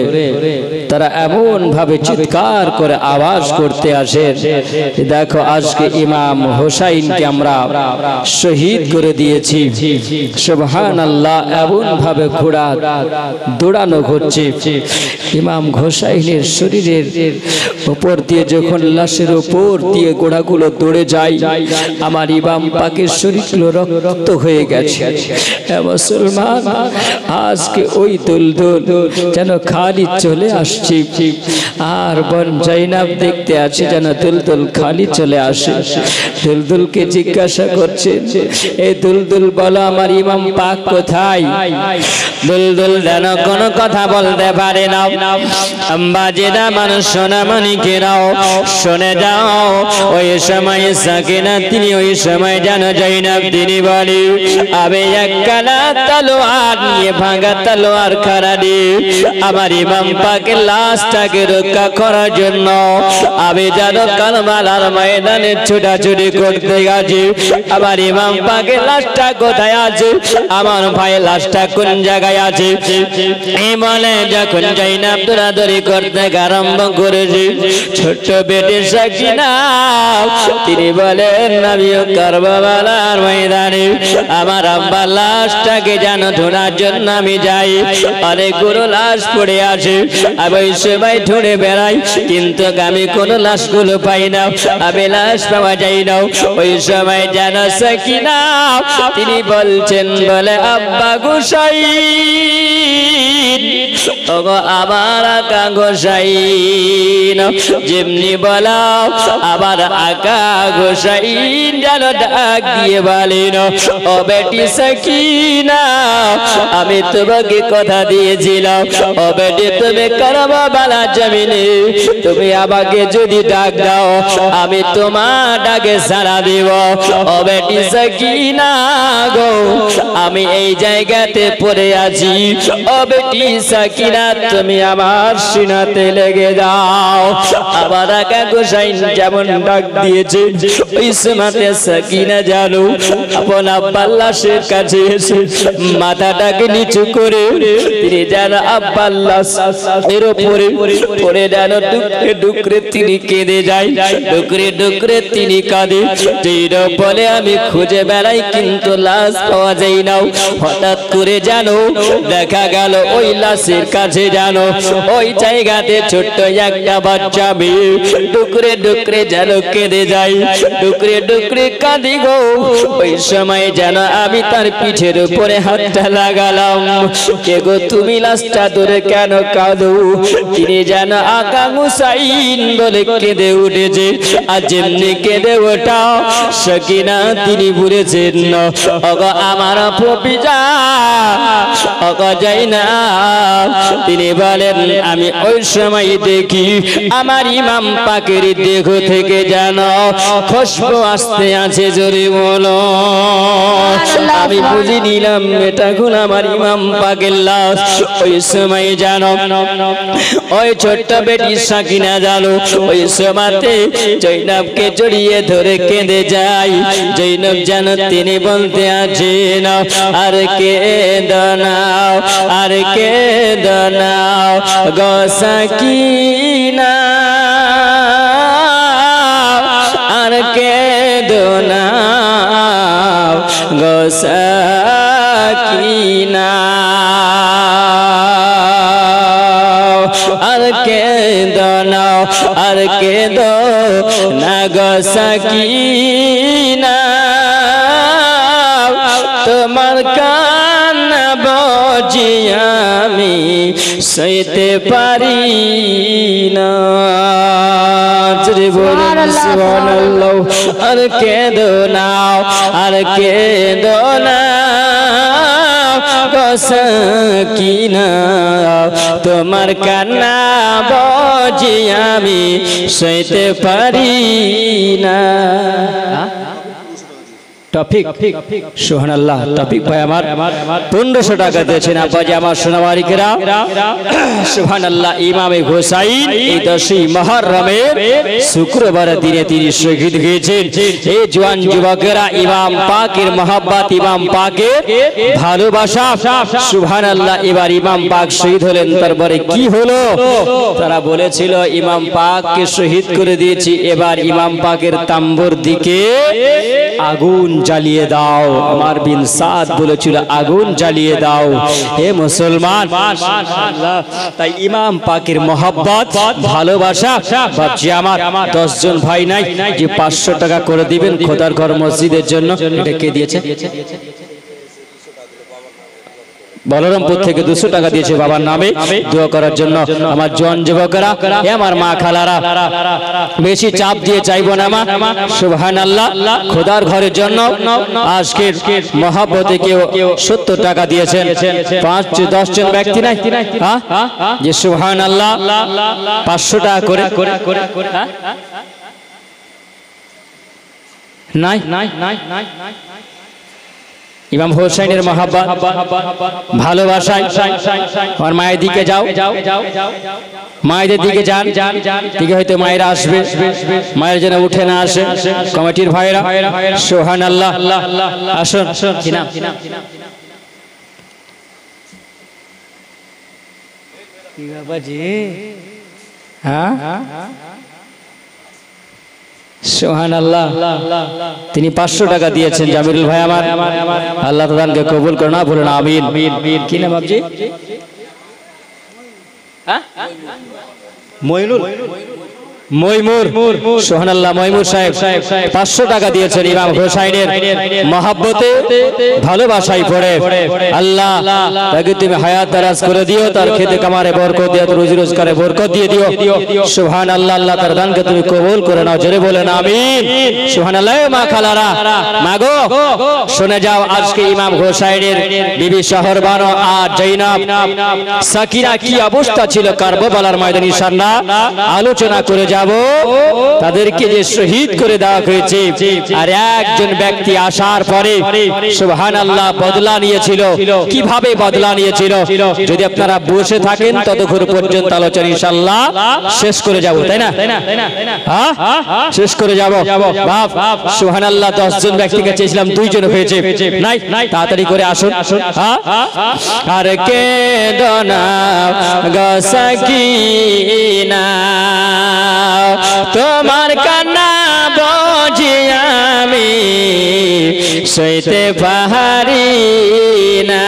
S1: তারা এমন ভাবে চিৎকার করে আওয়াজ করতে আসে, দেখো আজকে ইমাম হোসাইনকে আমরা শহীদ করে দিয়েছি। সুবহানাল্লাহ। এমন ভাবে ঘোড়া দৌড়ানো হচ্ছে। ইমাম হোসাইনের শরীরের উপর দিয়ে যখন লাশের উপর দিয়ে গোড়াগুলো দৌড়ে যায়, আমার ইমাম পাকের শরীরগুলো রক্ত হয়ে গেছে। মুসলমান, আজকে ওই দুলদুল যেন খালি চলে আসছে, আর বোন জাইনাব দেখতে আছে যেন দুলদুল খালি চলে আসে। দুলদুলকে জিজ্ঞাসা করছে, এই দুলদুল বলো আমার ইমাম পাক কোথায়? দুলদুল যেন কোনো কথা বলতে পারে না। আম্বাজেদা মানুষ সোনামণিকেরাও শুনে যাও। ওই সময় সাকিনা তিনি ওই সময় যেন জাইনাব তিনি বলি, আমি একখানা তলোয়ার নিয়ে, ভাঙা তলোয়ার খাড়া দিয়ে আমার ইমাম পাকের লাশটাকে রক্ষা করার জন্য আমি যেন কারবালার ময়দানে ছোটাছুটি করতে গেছি। আমার ইমাম পাকের লাশটা কোথায় আছে, আমার ভাইয়ের লাশটা কোন জায়গায় আছে, এই বলে যখন জাইনাব দৌড়াদৌড়ি করতে আরম্ভ করেছি, ছোট্ট বেটি সাকিনা তিনি বলেন, আমিও কারবালার ময়দানে আমার আব্বার লাশটাকে যেন ধরার জন্য আমি যাই। অনেকগুলো লাশ পড়ে আছে, আমি ওই সময় ধরে বেড়াই, কিন্তু আমি কোনো লাশগুলো পাই না, আমি লাশ পাওয়া যাই না। ওই সময় যেন সাকিনা তিনি বলছেন, বলে আব্বা গোসাইন, ওগো আমার আকা গোসাইন, যেমনি বলাও আবার আকা গোসাইন যেন ডাক দিয়ে বলেন, ও বেটি সাকিনা, আমি তোমাকে কথা দিয়েছিলাম, ও বেটি তুমি কারবালা জমিনে তুমি আমাকে যদি ডাক দাও আমি তোমার ডাকে সাড়া দেব। ও বেটি সাকিনা গো, আমি এই জায়গাতে পড়ে আছি, ও বেটি সাকিনা তুমি আমার সিনাতে লেগে যাও। আবার আকা গোসাইন যেমন ডাক দিয়েছে, ওই সময়তে সাকিনা জানো আপন আব্বার লাশের কাছে এসে মাথাটাকে নিচু করে তিনি যেন আব্বার লাশের উপরে পড়ে যেন ডুকরে ডুকরে তিনি কেঁদে যায়, ডুকরে ডুকরে তিনি কাঁদে। যেটা বলে আমি খুঁজে বেড়াই কিন্তু লাশ পাওয়া যায় না। হঠাৎ করে যেন দেখা গেল ওই লাশের গাছের কাছে জানো ওই জায়গাতে ছোট্ট একটা বাচ্চা মেয়ে ডুকরে ডুকরে যেন কেঁদে যাই, ডুকরে ডুকরে কাঁদি গো। ওই সময় যেন আমি তার পিঠের উপরে হাতটা লাগালাম, কে গো তুমি লাশটা ধরে কেন কাঁদো? তিনি যেন আকা হুসাইন বলে কেঁদে উঠেছে। আর যেমনি কেঁদে ওঠা সকিনা তিনি বলেছেন, ওগো আমার পপিজা, ওগো যাইনা। তিনি বলেন আমি ওই সময় দেখি আমার ইমাম পাকের দেহ থেকে যেন খুশবু আসতে আছে, জোরে বলো। আমি বুঝে নিলাম এটা কোন আমার ইমাম পাকের লাশ। ওই সময় জানো ওই ছোট্ট বেটি সাকিনা জানো ওই সময়তে জৈনবকে জড়িয়ে ধরে কেঁদে যায়। জৈনব যেন তিনি বলতে আছেন, আর কেঁদো না, আর কেঁদো না গো সাকিনা, আর কেঁদো না গো সাকিনা, আর কেঁদো না, আর কেঁদো না গো সাকিনা। তোমার কান্না বুঝি আমি সইতে পারি না, সুবহানাল্লাহ। আর কেঁদো না, আর কেঁদো না গো সাকিনা, তোমার কান্না বুঝি আমি সইতে পারি না। টপিক সুবহানাল্লাহ, টপিক ভাই আমার 1500 টাকা দিয়েছেন আব্বাজি আমার সোনামারিকেরা। সুবহানাল্লাহ। ইমামে হুসাইন এই 10ই মুহররমের শুক্রবারের দিনে তিনি শহীদ হয়েছেন। এই জওয়ান যুবকেরা ইমাম পাকের মহব্বত, ইমাম পাকের ভালোবাসা, সুবহানাল্লাহ। এবার ইমাম পাক শহীদ হলেন, তারপরে কি হলো? তারা বলেছিল ইমাম পাককে শহীদ করে দিয়েছি, এবার ইমাম পাকের তাম্বুর দিকে আগুন জ্বালিয়ে দাও। আমার বিন সাদ বলেছিল আগুন জ্বালিয়ে দাও। হে মুসলমান, তাই ইমাম পাকের মহব্বত, ভালোবাসা, ভাবছি আমার 10 জন ভাই নাই যে 500 টাকা করে দিবেন খোদার ঘর মসজিদের জন্য। এটা কে দিয়েছে? বলরামপুর থেকে 200 টাকা দিয়েছে বাবার নামে দোয়া করার জন্য। আমার জওয়ান যুবকেরা, আমার মা খালারা, বেশি চাপ দিয়ে চাইবো না মা, সুবহানাল্লাহ। খোদার ঘরের জন্য আজকের মহব্বতে কেউ 70 টাকা দিয়েছেন। 5-10 জন ব্যক্তি নাই যে সুবহানাল্লাহ 500 টাকা করে নাই। ইমাম হোসেনের মহব্বত, ভালোবাসায় আমার মায়ের দিকে যাও, মায়েদের দিকে যান, দিকে হয়তো মায়েরা আসবে, মায়ের যেন উঠে না আসে। কমিটির ভাইরা সুবহানাল্লাহ, আসুন। কি নাম? কি বাবাজি? হ্যাঁ, সুবহানাল্লাহ। তিনি 500 টাকা দিয়েছেন জামিরুল ভাই আমার, আল্লাহ তাআলাকে কবুল করুন, না বলুন আমিন। কি নাম বাবজি? মইনুল, মইমুর, সুবহানাল্লাহ। মইমুর সাহেব 500 টাকা দিয়েছেন ইমাম হোসেনের মহব্বতে, ভালোবাসায় পড়ে। আল্লাহ তাকে তুমি হায়াত দারাজ করে দিও, তার খেতে কামারে বরকত দিও, রুজি রোজগারে বরকত দিয়ে দিও। সুবহানাল্লাহ। আল্লাহ তার দানকে তুমি কবুল করে নাও, জোরে বলেন আমিন। সুবহানাল্লাহ। মা খালারা, মাগো শুনে যাও, আজকে ইমাম হোসেনের বিবি শহরবানো আর জৈনব সাকিনা কি অবস্থা ছিল কারবালার ময়দানে, ইনশাআল্লাহ আলোচনা করে যাও। তাদেরকে যে শহীদ করে দেওয়া হয়েছে, আর একজন ব্যক্তি আসার পরে সুবহানাল্লাহ বদলা নিয়েছিল। কিভাবে বদলা নিয়েছিল যদি আপনারা বসে থাকেন ততক্ষণ পর্যন্ত আলোচনা ইনশাআল্লাহ শেষ করে যাব, তাই না? হ্যাঁ, শেষ করে যাব। বাপ সুবহানাল্লাহ 10 জন ব্যক্তিকে চেয়েছিলাম, 2 জন হয়েছে। নাই, তাড়াতাড়ি করে আসুন। আর কেঁদো না গো সাকিনা, তোমার কান্না বুঝি আমি সইতে পারি না।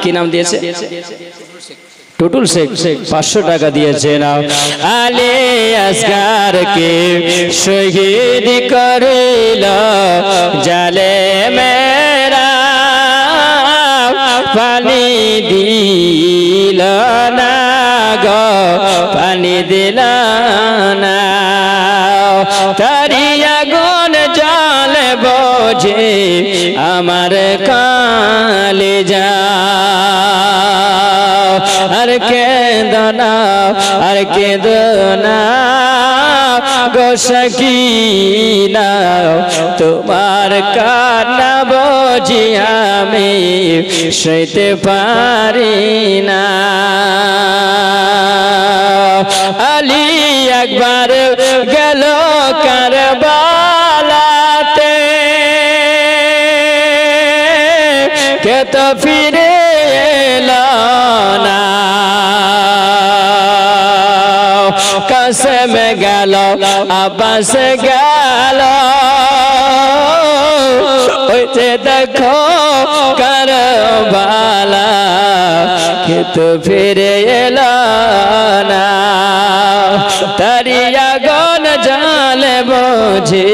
S1: কে নাম দিয়েছে? টুটুল শেখ 500 টাকা দিয়েছে। না আলী আসগারকে শহীদ করিল জালেমেরা, পানি দিল না গো, পানি দিল না। তারি আগুন জ্বলে বোঝে আমার কলিজা, আর কেঁদনা, আর কেঁদনা গো সখিনা, তোমার কান্না বুঝি আমি সইতে পারি না। আলী একবার গেল কারবালাতে, কে তো ফিরে এলো না। কাসেম গেল, আব্বাস গেল, ওই যে দেখো কারবালা, কে তো ফিরে এলো না। তারি আগুন জ্বলে বোঝে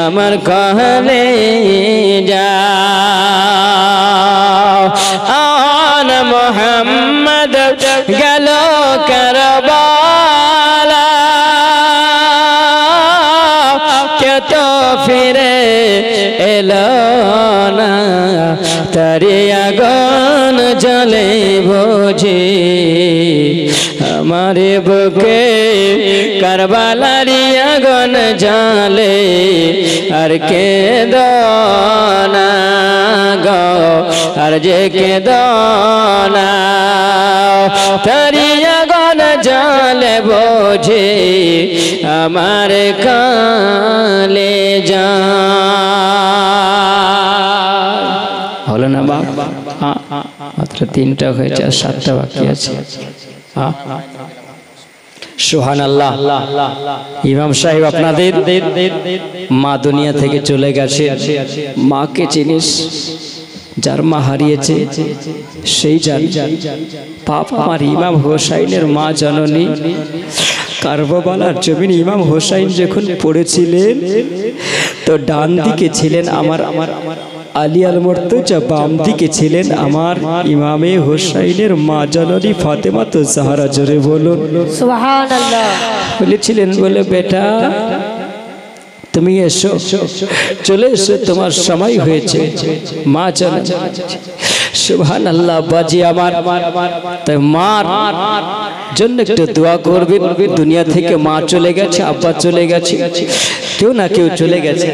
S1: আমার কলিজা। আন মোহাম্মদ গেল কারবালা, কে তো ফিরে এলো না। তারি আগুন জ্বলে বোঝে আমারে বুকে, কারবালারি আগুন জ্বলে, আর কেঁদনা গো, আর যে কেঁদনা। তারি আগুন জ্বলে বোঝে আমার কলিজা। হলো না বাপ? মাত্র 3টা হয়েছে, আর 7টা বাকি আছে। সুবহানাল্লাহ। ইমাম সাহেব আপনাদের মা দুনিয়া থেকে চলে গেছে। মাকে চিনিস? যার মা হারিয়েছে সেই জান। পাপ আমার ইমাম হোসাইনের মা জননী কারবালার জমিনে ইমাম হোসাইন যখন পড়েছিলেন, তো ডান দিকে ছিলেন আমার আলী আল মুর্তজা, বাম দিকে ছিলেন আমার ইমামে হোসাইনের মা জননী ফাতেমা তো জাহরা। জোরে বলুন
S3: সুবহানাল্লাহ।
S1: বলেছিলেন, বলে বেটা তুমি এসো, চলে এসো, তোমার সময় হয়েছে। মা চলে। সুবহানাল্লাহ। বাজি আমার, তাই মার জন্য একটু দোয়া করবেন। দুনিয়া থেকে মা চলে গেছে, আব্বা চলে গেছে, কেউ না কেউ চলে গেছে।